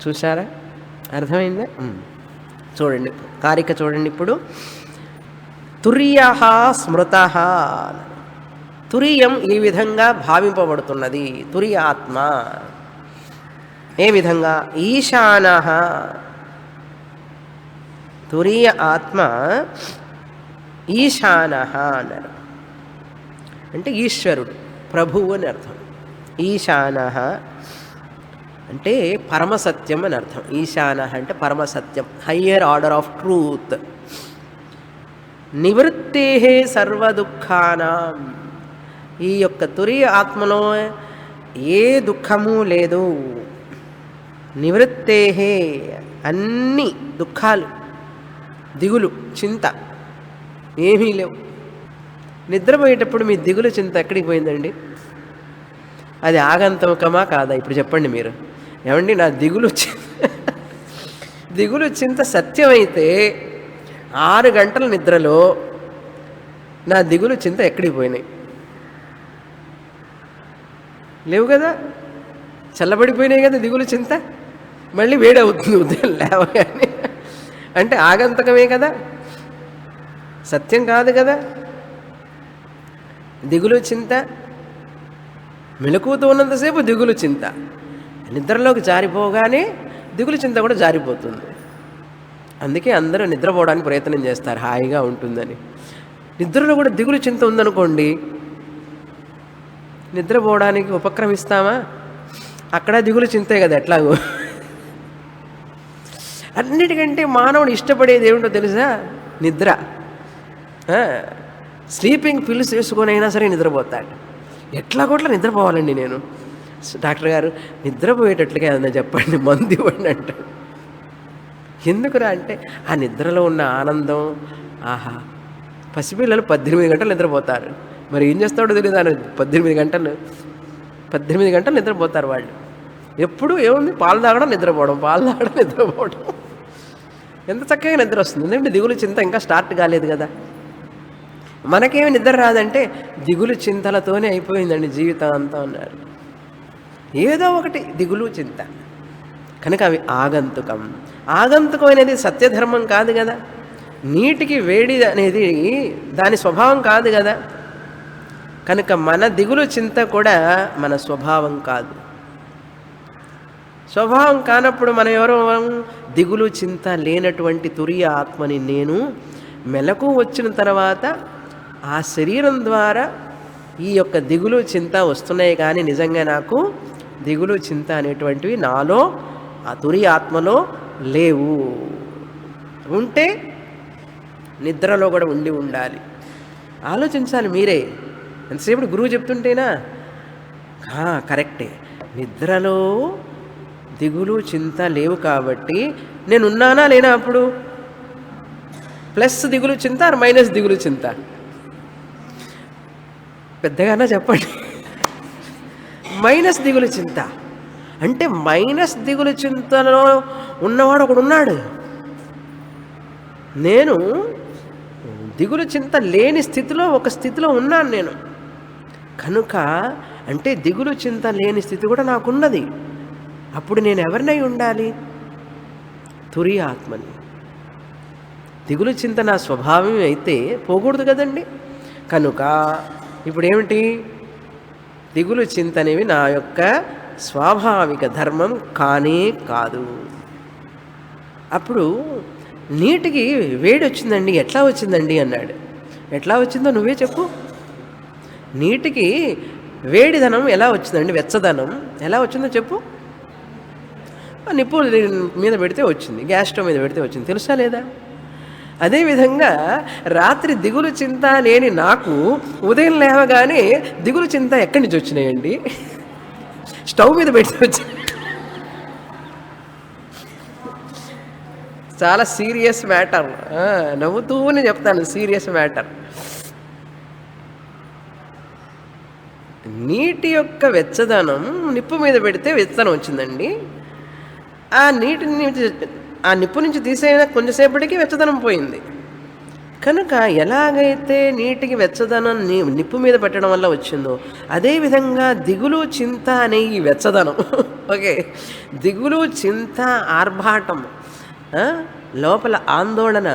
చూసారా, అర్థమైందా? చూడండి కారిక చూడండి. ఇప్పుడు తుర్య స్మృత, తురియం ఈ విధంగా భావింపబడుతున్నది, తురియ ఆత్మ. ఏ విధంగా, ఈశాన, తురియ ఆత్మ ఈశాన అన్నారు. అంటే ఈశ్వరుడు, ప్రభువు అని అర్థం. ఈశాన అంటే పరమసత్యం అని అర్థం. ఈశాన అంటే పరమసత్యం, హయ్యర్ ఆర్డర్ ఆఫ్ ట్రూత్. నివృత్తే సర్వదుఃఖానాం, ఈ యొక్క తురియ ఆత్మలో ఏ దుఃఖము లేదు. నివృత్తే, అన్ని దుఃఖాలు, దిగులు, చింత ఏమీ లేవు. నిద్రపోయేటప్పుడు మీ దిగులు చింత ఎక్కడికి పోయిందండి? అది ఆగంతుకమా కాదా? ఇప్పుడు చెప్పండి మీరు. ఏమండి, నా దిగులు చింత సత్యమైతే 6 గంటల నిద్రలో నా దిగులు చింత ఎక్కడికి పోయినాయి? లేవు కదా, చల్లబడిపోయినాయి కదా దిగులు చింత. మళ్ళీ వేడవుతుంది ఉదయం లేవగానే. అంటే ఆగంతకమే కదా, సత్యం కాదు కదా. దిగులు చింత, మెలకువతో ఉన్నంతసేపు దిగులు చింత, నిద్రలోకి జారిపోగానే దిగులు చింత కూడా జారిపోతుంది. అందుకే అందరూ నిద్రపోవడానికి ప్రయత్నం చేస్తారు, హాయిగా ఉంటుందని. నిద్రలో కూడా దిగులు చింత ఉందనుకోండి, నిద్రపోవడానికి ఉపక్రమిస్తామా? అక్కడ దిగులు చింతే కదా ఎట్లాగో. అన్నిటికంటే మానవుడు ఇష్టపడేది ఏమిటో తెలుసా? నిద్ర. స్లీపింగ్ పిల్స్ వేసుకొని అయినా సరే నిద్రపోతాడు. ఎట్లా కొట్లా నిద్రపోవాలండి నేను. డాక్టర్ గారు నిద్రపోయేటట్లుగా ఏదన్నా చెప్పండి, మందు ఇవ్వండి అంటాడు. ఎందుకురా అంటే ఆ నిద్రలో ఉన్న ఆనందం. ఆహా, పసిపిల్లలు 18 గంటలు నిద్రపోతారు. మరి ఏం చేస్తాడో తెలియదు. ఆయన 18 గంటలు నిద్రపోతారు వాళ్ళు. ఎప్పుడు ఏముంది, పాలు తాగడం నిద్రపోవడం, పాలు తాగడం నిద్రపోవడం. ఎంత చక్కగా నిద్ర వస్తుంది. ఎందుకంటే దిగులు చింత ఇంకా స్టార్ట్ కాలేదు కదా. మనకేమి నిద్ర రాదంటే దిగులు చింతలతోనే అయిపోయిందండి జీవితం అంతా అన్నారు. ఏదో ఒకటి దిగులు చింత కనుక అవి ఆగంతుకం. ఆగంతుకం అనేది సత్యధర్మం కాదు కదా. నీటికి వేడి అనేది దాని స్వభావం కాదు కదా. కనుక మన దిగులు చింత కూడా మన స్వభావం కాదు. స్వభావం కానప్పుడు మనం ఎవరు? దిగులు చింత లేనటువంటి తురియ ఆత్మని నేను. మెలకు వచ్చిన తర్వాత ఆ శరీరం ద్వారా ఈ యొక్క దిగులు చింత వస్తున్నాయి, కానీ నిజంగా నాకు దిగులు చింత అనేటువంటివి నాలో ఆ తురియ ఆత్మలో లేవు. ఉంటే నిద్రలో కూడా ఉండి ఉండాలి. ఆలోచించాలి మీరే. ఎంతసేపు గురువు చెప్తుంటేనా కరెక్టే. నిద్రలో దిగులు చింత లేవు కాబట్టి నేను ఉన్నానా లేనా? అప్పుడు ప్లస్ దిగులు చింత ఆర్ మైనస్ దిగులు చింత? పెద్దగానా చెప్పండి. మైనస్ దిగులు చింత అంటే మైనస్ దిగులు చింతలో ఉన్నవాడు ఒకడున్నాడు. నేను దిగులు చింత లేని స్థితిలో ఒక స్థితిలో ఉన్నాను నేను. కనుక అంటే దిగులు చింత లేని స్థితి కూడా నాకున్నది. అప్పుడు నేను ఎవరినై ఉండాలి? తురియ ఆత్మని. దిగులు చింత నా స్వభావం అయితే పోకూడదు కదండి. కనుక ఇప్పుడు ఏమిటి? దిగులు చింత అనేవి నా యొక్క స్వాభావిక ధర్మం కానే కాదు. అప్పుడు నీటికి వేడి వచ్చిందండి, ఎట్లా వచ్చిందండి అన్నాడు. ఎట్లా వచ్చిందో నువ్వే చెప్పు. నీటికి వేడిదనం ఎలా వచ్చిందండి, వెచ్చదనం ఎలా వచ్చిందో చెప్పు. నిప్పు మీద పెడితే వచ్చింది, గ్యాస్ స్టవ్ మీద పెడితే వచ్చింది, తెలుసా లేదా? అదేవిధంగా రాత్రి దిగులు చింత లేని నాకు ఉదయం లేవగానే దిగులు చింత ఎక్కడి నుంచి వచ్చినాయండి? స్టవ్ మీద పెడితే వచ్చింది. చాలా సీరియస్ మ్యాటర్. నవ్వుతూనే చెప్తాను, సీరియస్ మ్యాటర్. నీటి యొక్క వెచ్చదనం నిప్పు మీద పెడితే వెచ్చదనం వచ్చిందండి. ఆ నీటిని ఆ నిప్పు నుంచి తీసేన కొంచెంసేపటికి వెచ్చదనం పోయింది. కనుక ఎలాగైతే నీటికి వెచ్చదనం నిప్పు మీద పెట్టడం వల్ల వచ్చిందో అదేవిధంగా దిగులు చింత అనే ఈ వెచ్చదనం, ఓకే, దిగులు చింత ఆర్భాటం, లోపల ఆందోళన,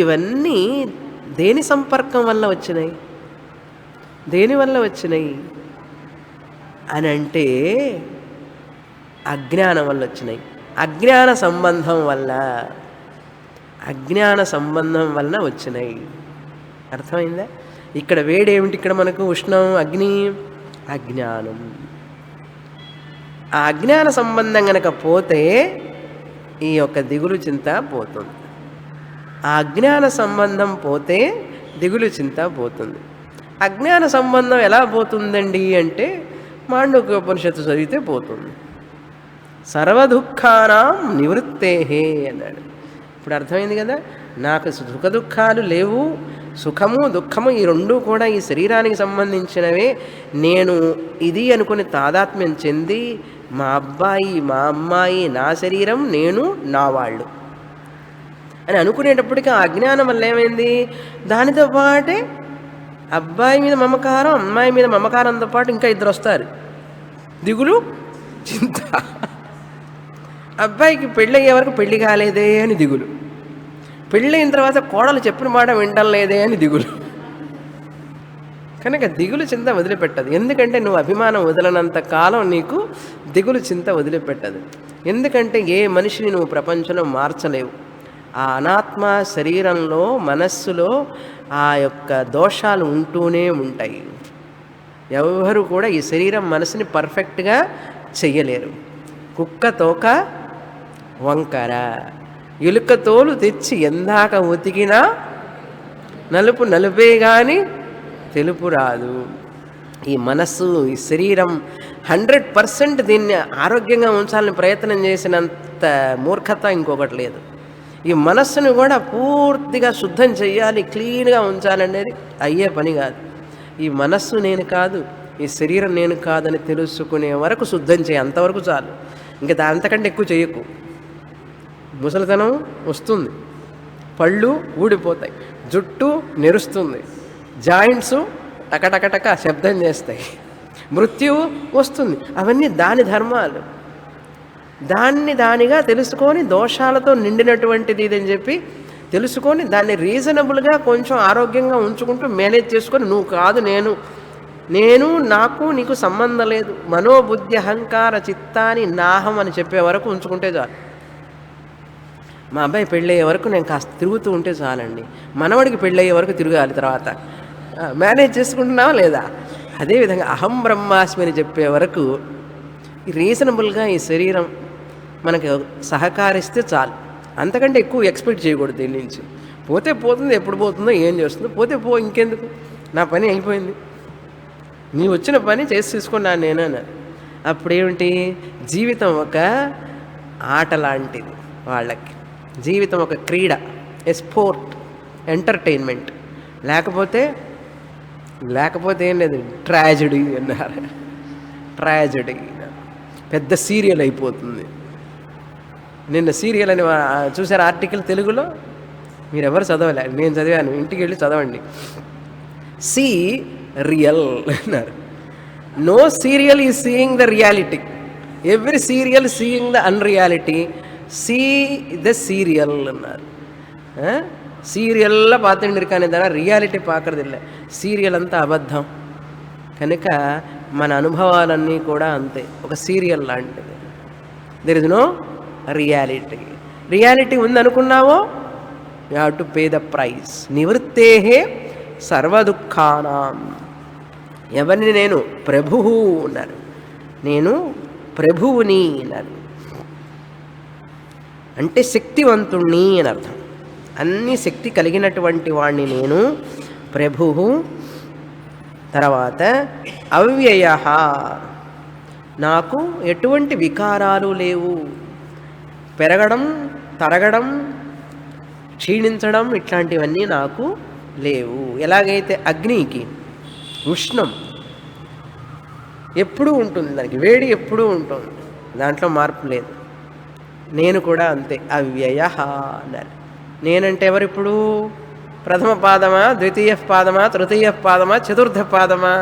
ఇవన్నీ దేని సంపర్కం వల్ల వచ్చినాయి? దేనివల్ల వచ్చినాయి అని అంటే అజ్ఞానం వల్ల వచ్చినాయి. అజ్ఞాన సంబంధం వల్ల, అజ్ఞాన సంబంధం వలన వచ్చినాయి. అర్థమైందా? ఇక్కడ వేడేమిటి? ఇక్కడ మనకు ఉష్ణం, అగ్ని, అజ్ఞానం. ఆ అజ్ఞాన సంబంధం గనక పోతే ఈ యొక్క దిగులు చింత పోతుంది. ఆ అజ్ఞాన సంబంధం పోతే దిగులు చింత పోతుంది. అజ్ఞాన సంబంధం ఎలా పోతుందండి అంటే మాండూక్య ఉపనిషత్తు చదివితే పోతుంది. సర్వదుఃఖానాం నివృత్తేహే అన్నాడు. ఇప్పుడు అర్థమైంది కదా. నాకు సుఖ దుఃఖాలు లేవు, సుఖము దుఃఖము ఈ రెండూ కూడా ఈ శరీరానికి సంబంధించినవే. నేను ఇది అనుకుని తాదాత్మ్యం చెంది మా అబ్బాయి, మా అమ్మాయి, నా శరీరం, నేను, నా వాళ్ళు అని అనుకునేటప్పటికీ ఆ అజ్ఞానం వల్ల ఏమైంది? దానితో పాటే అబ్బాయి మీద మమకారం, అమ్మాయి మీద మమకారంతో పాటు ఇంకా ఇద్దరు వస్తారు, దిగులు చింత. అబ్బాయికి పెళ్ళి అయ్యే వరకు పెళ్లి కాలేదే అని దిగులు, పెళ్ళైన తర్వాత కోడలు చెప్పిన మాట వింటం లేదే అని దిగులు. కనుక దిగులు చింత వదిలిపెట్టదు. ఎందుకంటే నువ్వు అభిమానం వదలనంత కాలం నీకు దిగులు చింత వదిలిపెట్టదు. ఎందుకంటే ఏ మనిషిని నువ్వు ప్రపంచంలో మార్చలేవు. ఆ అనాత్మ శరీరంలో, మనస్సులో ఆ యొక్క దోషాలు ఉంటూనే ఉంటాయి. ఎవరు కూడా ఈ శరీరం మనసుని పర్ఫెక్ట్గా చెయ్యలేరు. కుక్క తోక వంకర, ఎలుక తోలు తెచ్చి ఎందాక ఉతికినా నలుపు నలుపే గాని తెలుపు రాదు. ఈ మనస్సు, ఈ శరీరం 100% దీన్ని ఆరోగ్యంగా ఉంచాలని ప్రయత్నం చేసినంత మూర్ఖత ఇంకొకటి లేదు. ఈ మనస్సును కూడా పూర్తిగా శుద్ధం చేయాలి, క్లీన్గా ఉంచాలనేది అయ్యే పని కాదు. ఈ మనస్సు నేను కాదు, ఈ శరీరం నేను కాదని తెలుసుకునే వరకు శుద్ధం చేయి, అంతవరకు చాలు. ఇంకా అంతకంటే ఎక్కువ చేయకు. ముసలితనం వస్తుంది, పళ్ళు ఊడిపోతాయి, జుట్టు నెరుస్తుంది, జాయింట్స్ టకటకటక శబ్దం చేస్తాయి, మృత్యువు వస్తుంది. అవన్నీ దాని ధర్మాలు. దానిగా తెలుసుకొని దోషాలతో నిండినటువంటిది ఇదని చెప్పి తెలుసుకొని దాన్ని రీజనబుల్గా కొంచెం ఆరోగ్యంగా ఉంచుకుంటూ మేనేజ్ చేసుకొని, నువ్వు కాదు నేను నాకు నీకు సంబంధం లేదు, మనోబుద్ధి అహంకార చిత్తాన్ని నాహం అని చెప్పే వరకు ఉంచుకుంటే చాలు. మా అబ్బాయి పెళ్ళయ్యే వరకు నేను కాస్త తిరుగుతూ ఉంటే చాలండి. మనవడికి పెళ్ళయ్యే వరకు తిరగాలి, తర్వాత మేనేజ్ చేసుకుంటున్నావా లేదా? అదేవిధంగా అహం బ్రహ్మాస్మి అని చెప్పే వరకు రీజనబుల్గా ఈ శరీరం మనకు సహకరిస్తే చాలు. అంతకంటే ఎక్కువ ఎక్స్పెక్ట్ చేయకూడదు దీని నుంచి. పోతే పోతుంది, ఎప్పుడు పోతుందో ఏం చేస్తుందో, పోతే ఇంకెందుకు, నా పని అయిపోయింది, నీ వచ్చిన పని చేసి తీసుకున్నాను నేను అన్నారు. అప్పుడేమిటి, జీవితం ఒక ఆట లాంటిది వాళ్ళకి. జీవితం ఒక క్రీడ, స్పోర్ట్, ఎంటర్టైన్మెంట్. లేకపోతే ఏం లేదు, ట్రాజడీ అన్నారు. ట్రాజడీ పెద్ద సీరియల్ అయిపోతుంది. నిన్న సీరియల్ అని చూసారు ఆర్టికల్ తెలుగులో, మీరు ఎవరు చదవలే, నేను చదివాను, ఇంటికి వెళ్ళి చదవండి. సీ రియల్ అన్నారు. No serial is seeing the reality, every serial seeing the unreality. See the serial అన్నారు. సీరియల్లో பார்த்துட்டு இருக்கானே தவிர రియాలిటీ பார்க்கறதில்லை. సీరియల్ అంతా అబద్ధం. కనుక మన అనుభవాలన్నీ కూడా అంతే, ఒక సీరియల్ లాంటిది. దెర్ ఇస్ నో రియాలిటీ ఉందనుకున్నావో you have to pay the price. నివృత్తే సర్వదుఃఖానాం. ఎవరిని నేను ప్రభువు అన్నారు, నేను ప్రభువుని అన్నారు. అంటే శక్తివంతుణ్ణి అని అర్థం. అన్ని శక్తి కలిగినటువంటి వాణ్ణి నేను, ప్రభువు. తర్వాత అవ్యయ, నాకు ఎటువంటి వికారాలు లేవు. పెరగడం, తరగడం, క్షీణించడం ఇట్లాంటివన్నీ నాకు లేవు. ఎలాగైతే అగ్నికి ఉష్ణం ఎప్పుడూ ఉంటుంది, దానికి వేడి ఎప్పుడూ ఉంటుంది, దాంట్లో మార్పు లేదు. నేను కూడా అంతే, అవ్యయ అన్నారు. నేనంటే ఎవరిప్పుడు? ప్రథమ పాదమా, ద్వితీయ పాదమా, తృతీయ పాదమా, చతుర్థ పాదమా?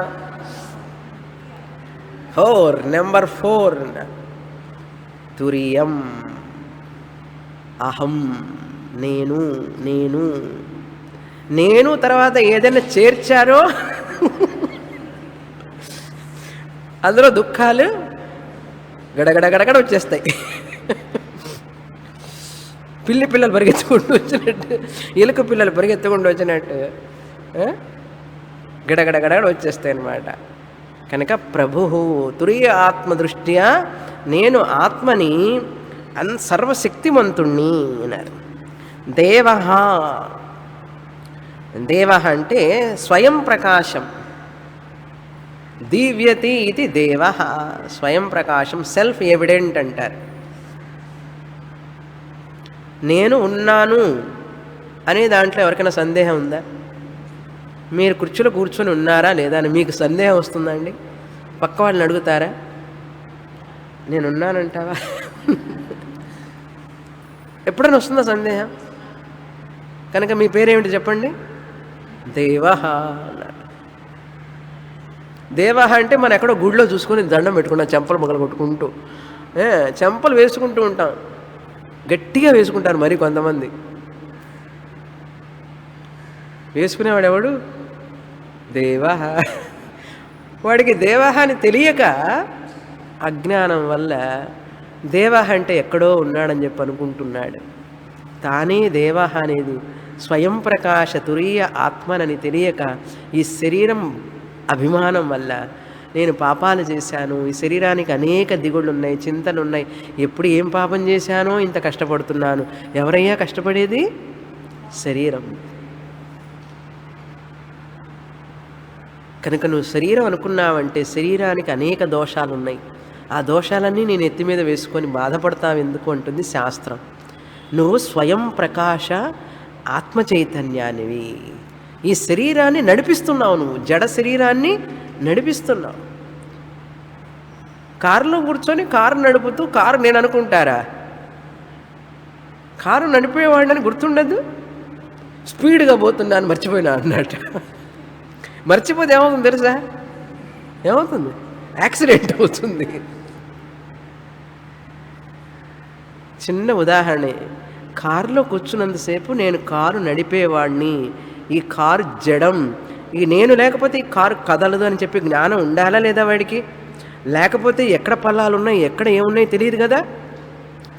4, నెంబర్ 4. తురియం అహం, నేను తర్వాత ఏదైనా చేర్చారో అందులో దుఃఖాలు గడగడ వచ్చేస్తాయి. పిల్లలు పరిగెత్తుకుంటూ వచ్చినట్టు, ఎలుక పిల్లలు పరిగెత్తుకుంటూ వచ్చినట్టు గడగడ వచ్చేస్తాయి అన్నమాట. కనుక ప్రభు తురియ ఆత్మదృష్ట్యా నేను ఆత్మని సర్వశక్తిమంతుణ్ణి అన్నారు. దేవ అంటే స్వయం ప్రకాశం. దివ్యతి ఇది దేవ, స్వయం ప్రకాశం, సెల్ఫ్ ఎవిడెంట్ అంటారు. నేను ఉన్నాను అనే దాంట్లో ఎవరికైనా సందేహం ఉందా? మీరు కుర్చీలో కూర్చొని ఉన్నారా లేదా అని మీకు సందేహం వస్తుందండి? పక్క వాళ్ళని అడుగుతారా, నేనున్నానంటావా? ఎప్పుడైనా వస్తుందా సందేహం? కనుక మీ పేరేమిటి చెప్పండి? దేవ అన్నారు. దేవ అంటే మనం ఎక్కడో గుడిలో చూసుకొని దండం పెట్టుకున్నాం, చెంపలు మొగలు కొట్టుకుంటూ, చెంపలు వేసుకుంటూ ఉంటాం, గట్టిగా వేసుకుంటారు మరి కొంతమంది. వేసుకునేవాడు ఎవడు? దేవ. వాడికి దేవ అని తెలియక అజ్ఞానం వల్ల దేవ అంటే ఎక్కడో ఉన్నాడని చెప్పి అనుకుంటున్నాడు. తానే దేవ అనేది స్వయం ప్రకాశ తురీయ ఆత్మనని తెలియక ఈ శరీరం అభిమానం వల్ల నేను పాపాలు చేశాను, ఈ శరీరానికి అనేక దిగుళ్ళున్నాయి, చింతలున్నాయి, ఎప్పుడు ఏం పాపం చేశానో ఇంత కష్టపడుతున్నాను. ఎవరయ్యా కష్టపడేది? శరీరం. కనుక నువ్వు శరీరం అనుకున్నావంటే శరీరానికి అనేక దోషాలు ఉన్నాయి. ఆ దోషాలన్నీ నేను ఎత్తి మీద వేసుకొని బాధపడతావు ఎందుకు అంటుంది శాస్త్రం. నువ్వు స్వయం ప్రకాశ ఆత్మ చైతన్యానివి. ఈ శరీరాన్ని నడిపిస్తున్నావు, నువ్వు జడ శరీరాన్ని నడిపిస్తున్నావు. కారులో కూర్చొని కారు నడుపుతూ కారు నేను అనుకుంటారా? కారు నడిపేవాడిని గుర్తుండదు. స్పీడ్గా పోతున్నాను మర్చిపోయినా అన్నట్టు. మర్చిపోతే ఏమవుతుంది తెలుసా? ఏమవుతుంది? యాక్సిడెంట్ అవుతుంది. చిన్న ఉదాహరణ, కారులో కూర్చున్నంతసేపు నేను కారు నడిపేవాడిని, ఈ కారు జడం, ఈ నేను లేకపోతే ఈ కారు కదలదు అని చెప్పి జ్ఞానం ఉండాలా లేదా వాడికి? లేకపోతే ఎక్కడ పల్లాలు ఉన్నాయి, ఎక్కడ ఏమున్నాయి తెలియదు కదా.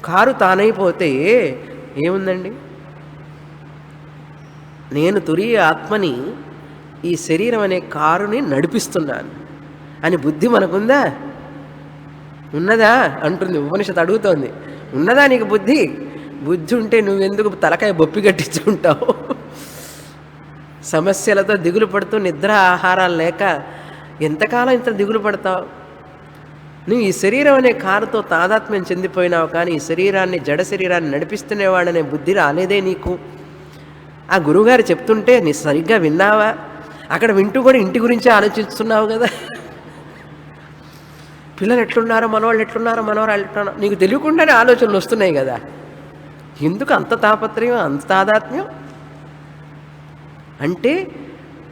కారు తానైపోతే ఏముందండి? నేను తురియ ఆత్మని ఈ శరీరం అనే కారుని నడిపిస్తున్నాను అని బుద్ధి మనకుందా? ఉన్నదా అంటుంది ఉపనిషత్తు, అడుగుతోంది. ఉన్నదా నీకు బుద్ధి? బుద్ధి ఉంటే నువ్వెందుకు తలకాయ బొప్పి కట్టించుకుంటావు? సమస్యలతో దిగులు పడుతూ నిద్ర ఆహారాలు లేక ఎంతకాలం ఇంత దిగులు పడతావు? నువ్వు ఈ శరీరం అనే కారుతో తాదాత్మ్యం చెందిపోయినావు, కానీ ఈ శరీరాన్ని, జడ శరీరాన్ని నడిపిస్తునేవాడనే బుద్ధి రాలేదే నీకు. ఆ గురువుగారు చెప్తుంటే నీ సరిగ్గా విన్నావా? అక్కడ వింటూ కూడా ఇంటి గురించి ఆలోచిస్తున్నావు కదా. పిల్లలు ఎట్లున్నారో, మనవాళ్ళు ఎట్లున్నారో, మనవరాళ్ళు ఎట్లున్నారో నీకు తెలియకుండానే ఆలోచనలు వస్తున్నాయి కదా. ఎందుకు అంత తాపత్రయం, అంత తాదాత్మ్యం? అంటే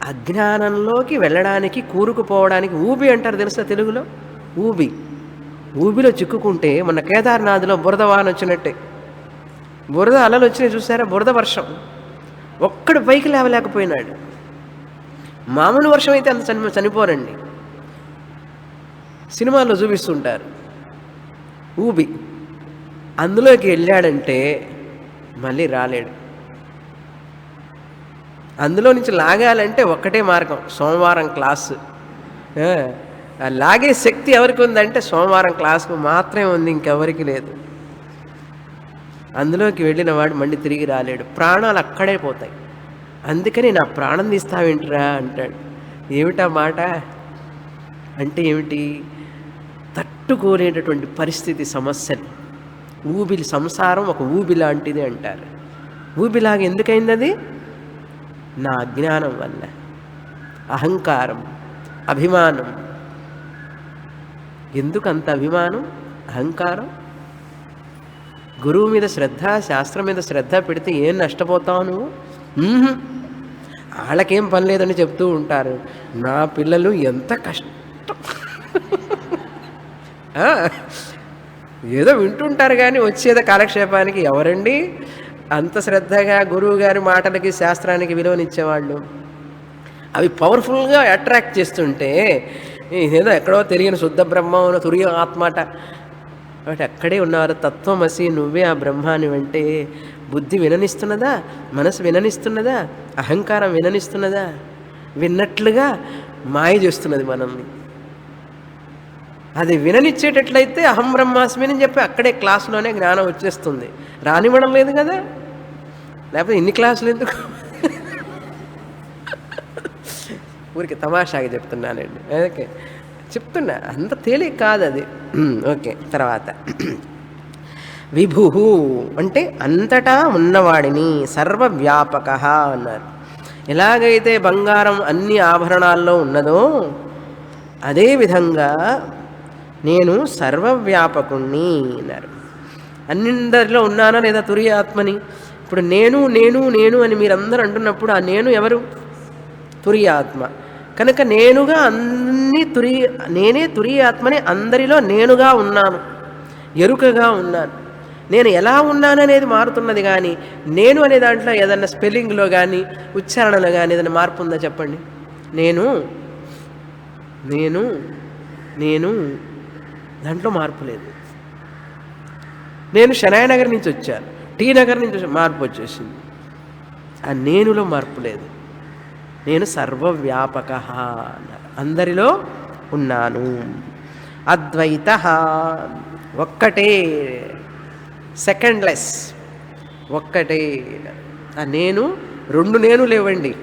అజ్ఞానంలోకి వెళ్ళడానికి, కూరుకుపోవడానికి ఊబి అంటారు తెలుసా తెలుగులో? ఊబి. ఊబిలో చిక్కుకుంటే మన కేదార్నాథ్లో బురద వాన వచ్చినట్టే. బురద అలలు వచ్చినాయి చూసారా? బురద వర్షం. ఒక్కడు పైకి లేవలేకపోయినాడు. మామూలు వర్షం అయితే అంత చనిపోరండి. సినిమాల్లో చూపిస్తుంటారు. ఊబి అందులోకి వెళ్ళాడంటే మళ్ళీ రాలేడు. అందులో నుంచి లాగాలంటే ఒక్కటే మార్గం, సోమవారం క్లాసు. లాగే శక్తి ఎవరికి ఉందంటే సోమవారం క్లాసుకు మాత్రమే ఉంది, ఇంకెవరికి లేదు. అందులోకి వెళ్ళిన వాడు మళ్ళీ తిరిగి రాలేడు. ప్రాణాలు అక్కడే పోతాయి. అందుకని నా ప్రాణం తీస్తావేంటిరా అంటాడు. ఏమిటా మాట అంటే ఏమిటి? తట్టుకోలేటటువంటి పరిస్థితి, సమస్యలు. ఊబిలి సంసారం ఒక ఊబి లాంటిది అంటారు. ఊబిలాగా ఎందుకైంది అది? నా అజ్ఞానం వల్ల. అహంకారం, అభిమానం. ఎందుకు అంత అభిమానం, అహంకారం? గురువు మీద శ్రద్ధ, శాస్త్రం మీద శ్రద్ధ పెడితే ఏం నష్టపోతావు నువ్వు? వాళ్ళకేం పని లేదని చెప్తూ ఉంటారు. నా పిల్లలు ఎంత కష్టం. ఏదో వింటుంటారు కానీ వచ్చేదో కాలక్షేపానికి ఎవరండి అంత శ్రద్ధగా గురువు గారి మాటలకి, శాస్త్రానికి విలువనిచ్చేవాళ్ళు? అవి పవర్ఫుల్గా అట్రాక్ట్ చేస్తుంటే ఏదో ఎక్కడో తెలియని శుద్ధ బ్రహ్మ, తురియ ఆత్మాట కాబట్టి అక్కడే ఉన్నారు. తత్వమసి, నువ్వే ఆ బ్రహ్మాని అంటే బుద్ధి విననిస్తున్నదా? మనసు విననిస్తున్నదా? అహంకారం విననిస్తున్నదా? విన్నట్లుగా మాయ చేస్తున్నది మనల్ని. అది విననిచ్చేటట్లయితే అహం బ్రహ్మాస్మి అని చెప్పి అక్కడే క్లాసులోనే జ్ఞానం వచ్చేస్తుంది. రానివ్వడం లేదు కదా, లేకపోతే ఇన్ని క్లాసులు ఎందుకు? ఊరికి తమాషాగా చెప్తున్నానండి. ఓకే, చెప్తున్నా, అంత తేలిక కాదు అది. ఓకే, తర్వాత విభు అంటే అంతటా ఉన్నవాడిని, సర్వవ్యాపక అన్నారు. ఎలాగైతే బంగారం అన్ని ఆభరణాల్లో ఉన్నదో అదేవిధంగా నేను సర్వవ్యాపకుణ్ణి అన్నారు. అన్నిందరిలో ఉన్నానా లేదా తురియ ఆత్మని? ఇప్పుడు నేను నేను నేను అని మీరందరూ అంటున్నప్పుడు ఆ నేను ఎవరు? తురియ ఆత్మ. కనుక నేనుగా అన్ని నేనే తురియ ఆత్మని, అందరిలో నేనుగా ఉన్నాను, ఎరుకగా ఉన్నాను. నేను ఎలా ఉన్నాననేది మారుతున్నది, కానీ నేను అనే దాంట్లో ఏదన్నా స్పెల్లింగ్లో కానీ ఉచ్చారణలో కానీ ఏదైనా మార్పు ఉందా చెప్పండి? నేను నేను నేను దాంట్లో మార్పు లేదు. నేను షనాయ్ నగర్ నుంచి వచ్చాను, టీ నగర్ నుంచి మార్పు వచ్చేసింది. ఆ నేనులో మార్పు లేదు. నేను సర్వవ్యాపక అన్నారు. అందరిలో ఉన్నాను. అద్వైత ఒక్కటే, సెకండ్లెస్, ఒక్కటే. ఆ నేను, రెండు నేను లేవండి,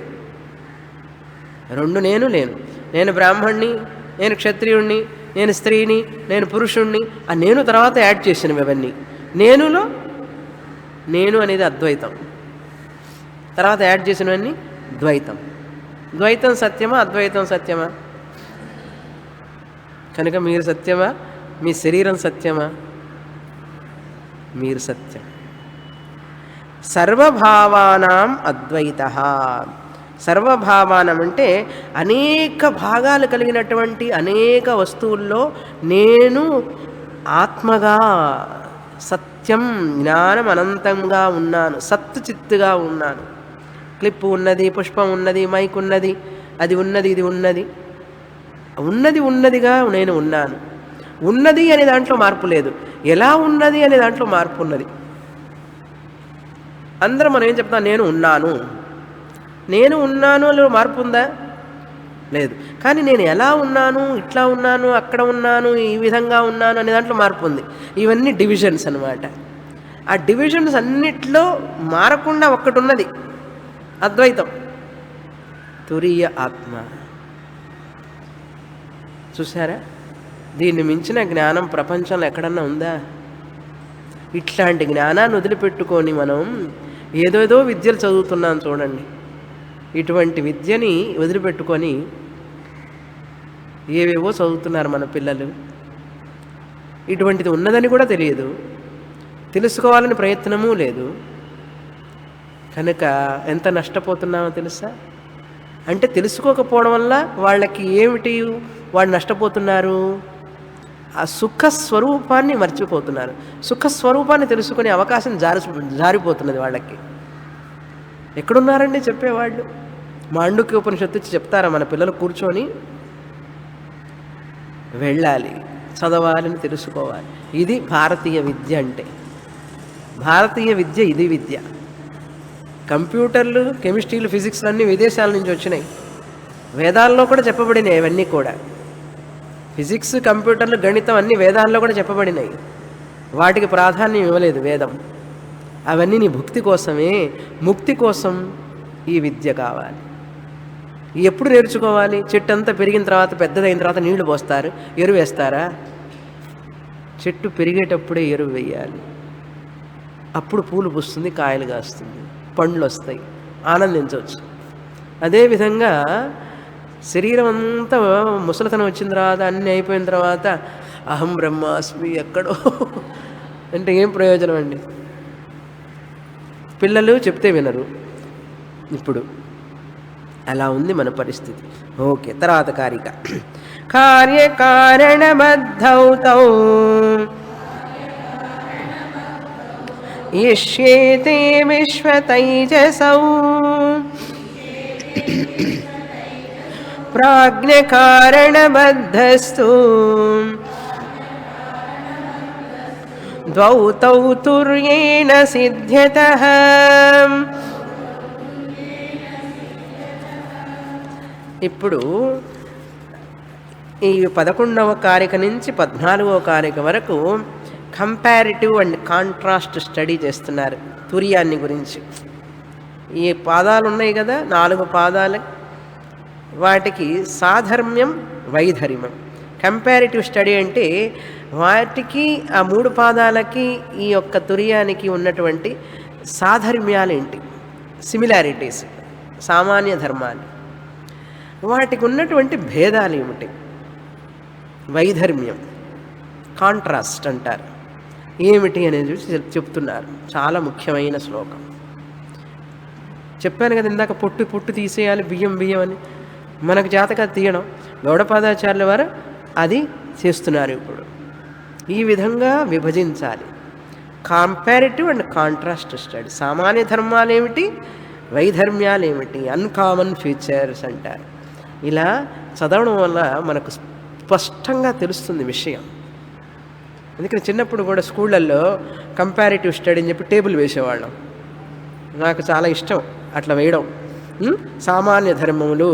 రెండు నేను లేను. నేను బ్రాహ్మణ్ణి, నేను క్షత్రియుణ్ణి, నేను స్త్రీని, నేను పురుషుణ్ణి, ఆ నేను తర్వాత యాడ్ చేసినవి ఇవన్నీ. నేనులో నేను అనేది అద్వైతం, తర్వాత యాడ్ చేసినవన్నీ ద్వైతం. ద్వైతం సత్యమా, అద్వైతం సత్యమా? కనుక మీరు సత్యమా, మీ శరీరం సత్యమా? మీరు సత్యం. సర్వభావానాం అద్వైత. సర్వభావానం అంటే అనేక భాగాలు కలిగినటువంటి అనేక వస్తువుల్లో నేను ఆత్మగా, సత్యం, జ్ఞానం అనంతంగా ఉన్నాను, సత్తు చిత్తుగా ఉన్నాను. క్లిప్పు ఉన్నది, పుష్పం ఉన్నది, మైక్ ఉన్నది, అది ఉన్నది, ఇది ఉన్నది, ఉన్నది ఉన్నదిగా నేను ఉన్నాను. ఉన్నది అనే దాంట్లో మార్పు లేదు, ఎలా ఉన్నది అనే దాంట్లో మార్పు ఉన్నది. అందరం మనం ఏం చెప్తాం, నేను ఉన్నాను, నేను ఉన్నాను అని మార్పు ఉందా? లేదు. కానీ నేను ఎలా ఉన్నాను, ఇట్లా ఉన్నాను, అక్కడ ఉన్నాను, ఈ విధంగా ఉన్నాను అనే దాంట్లో మార్పు ఉంది. ఇవన్నీ డివిజన్స్ అన్నమాట. ఆ డివిజన్స్ అన్నిట్లో మారకుండా ఒక్కటి ఉన్నది, అద్వైతం, తురీయ ఆత్మ. చూసారా? దీన్ని మించిన జ్ఞానం ప్రపంచంలో ఎక్కడన్నా ఉందా? ఇట్లాంటి జ్ఞానాన్ని వదిలిపెట్టుకొని మనం ఏదోదో విద్యలు చదువుతున్నాం చూడండి. ఇటువంటి విద్యని వదిలిపెట్టుకొని ఏవేవో చదువుతున్నారు మన పిల్లలు. ఇటువంటిది ఉన్నదని కూడా తెలియదు, తెలుసుకోవాలని ప్రయత్నమూ లేదు. కనుక ఎంత నష్టపోతున్నామో తెలుసా? అంటే తెలుసుకోకపోవడం వల్ల వాళ్ళకి ఏమిటి, వాళ్ళు నష్టపోతున్నారు, ఆ సుఖస్వరూపాన్ని మర్చిపోతున్నారు. సుఖస్వరూపాన్ని తెలుసుకునే అవకాశం జారిపోతున్నది వాళ్ళకి. ఎక్కడున్నారండి చెప్పేవాళ్ళు? మాండుక్య ఉపనిషత్తు ఇచ్చి చెప్తారా మన పిల్లలు కూర్చొని? వెళ్ళాలి, చదవాలని, తెలుసుకోవాలి. ఇది భారతీయ విద్య అంటే. భారతీయ విద్య ఇది విద్య. కంప్యూటర్లు, కెమిస్ట్రీలు, ఫిజిక్స్లు అన్నీ విదేశాల నుంచి వచ్చినాయి. వేదాల్లో కూడా చెప్పబడినాయి ఇవన్నీ కూడా. ఫిజిక్స్, కంప్యూటర్లు, గణితం అన్నీ వేదాల్లో కూడా చెప్పబడినాయి. వాటికి ప్రాధాన్యం ఇవ్వలేదు వేదం. అవన్నీ నీ భుక్తి కోసమే, ముక్తి కోసం ఈ విద్య కావాలి. ఎప్పుడు నేర్చుకోవాలి? చెట్టు అంతా పెరిగిన తర్వాత, పెద్దదైన తర్వాత నీళ్లు పోస్తారు, ఎరువు వేస్తారా? చెట్టు పెరిగేటప్పుడే ఎరువు వేయాలి. అప్పుడు పూలు పూస్తుంది, కాయలు కాస్తుంది, పండ్లు వస్తాయి, ఆనందించవచ్చు. అదేవిధంగా శరీరం అంతా ముసలితనం వచ్చిన తర్వాత, అన్నీ అయిపోయిన తర్వాత అహం బ్రహ్మాస్మి ఎక్కడో అంటే ఏం ప్రయోజనం అండి? పిల్లలు చెప్తే వినరు. ఇప్పుడు అలా ఉంది మన పరిస్థితి. ఓకే, తర్వాత కారిక. కార్యకారణబద్ధౌ తౌ ఇష్యేతే విశ్వతైజసౌ ప్రాజ్ఞకారణబద్ధస్తు ద్వౌ తౌ తుర్యేణ సిద్ధ్యతః. ఇప్పుడు ఈ 11వ కారిక నుంచి 14వ కారిక వరకు కంపారిటివ్ అండ్ కాంట్రాస్ట్ స్టడీ చేస్తున్నారు తుర్యాన్ని గురించి. ఈ పాదాలు ఉన్నాయి కదా, 4 పాదాలు, వాటికి సాధర్మ్యం, వైధర్మ్యం. కంపారిటివ్ స్టడీ అంటే వాటికి, ఆ 3 పాదాలకి ఈ యొక్క తుర్యానికి ఉన్నటువంటి సాధర్మ్యాలేంటి, సిమిలారిటీస్, సామాన్య ధర్మాలు, వాటికి ఉన్నటువంటి భేదాలు ఏమిటి, వైధర్మ్యం, కాంట్రాస్ట్ అంటారు, ఏమిటి అనేది చెప్తున్నారు. చాలా ముఖ్యమైన శ్లోకం. చెప్పాను కదా ఇందాక, పొట్టు పొట్టు తీసేయాలి, బియ్యం బియ్యం అని. మనకు జాతక తీయడం, గౌడపాదాచార్యుల వారు అది చేస్తున్నారు. ఇప్పుడు ఈ విధంగా విభజించాలి. Comparative and contrast study. సామాన్య ధర్మాలు ఏమిటి, వైధర్మ్యాలు ఏమిటి, అన్కామన్ ఫీచర్స్ అంటారు. ఇలా చదవడం వల్ల మనకు స్పష్టంగా తెలుస్తుంది విషయం. అందుకని చిన్నప్పుడు కూడా స్కూళ్ళల్లో కంపారిటివ్ స్టడీ అని చెప్పి టేబుల్ వేసేవాళ్ళం. నాకు చాలా ఇష్టం అట్లా వేయడం. సామాన్య ధర్మములు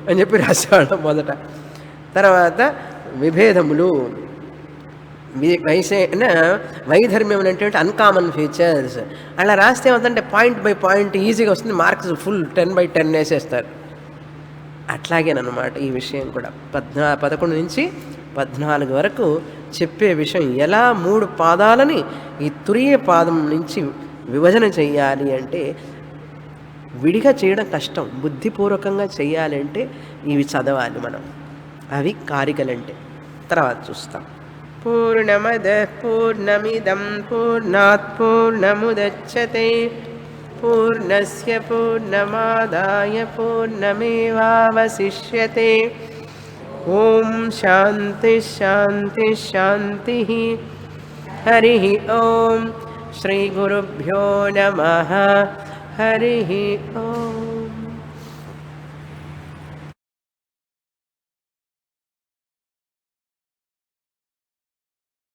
అని చెప్పి రాసేవాళ్ళం మొదట. తర్వాత విభేదములు, వైధర్మ్యం అంటే అన్కామన్ ఫీచర్స్. అలా రాస్తే ఏమవుతుందంటే పాయింట్ బై పాయింట్ ఈజీగా వస్తుంది, మార్క్స్ ఫుల్ 10/10 వేసేస్తారు. అట్లాగేనమాట ఈ విషయం కూడా 11 నుంచి 14 వరకు చెప్పే విషయం ఎలా 3 పాదాలని ఈ తురియ పాదం నుంచి విభజన చెయ్యాలి అంటే విడిగా చేయడం కష్టం, బుద్ధిపూర్వకంగా చెయ్యాలి అంటే ఇవి చదవాలి మనం. అవి కారికలంటే తర్వాత చూస్తాం. పూర్ణమద పూర్ణమిదం పూర్ణాత్ పూర్ణముదచ్యతే పూర్ణస్య పూర్ణమాదాయ పూర్ణమేవావశిష్యతే. ఓం శాంతి శాంతి శాంతి. హరి ఓం. శ్రీ గురుభ్యో నమః. హరి ఓం.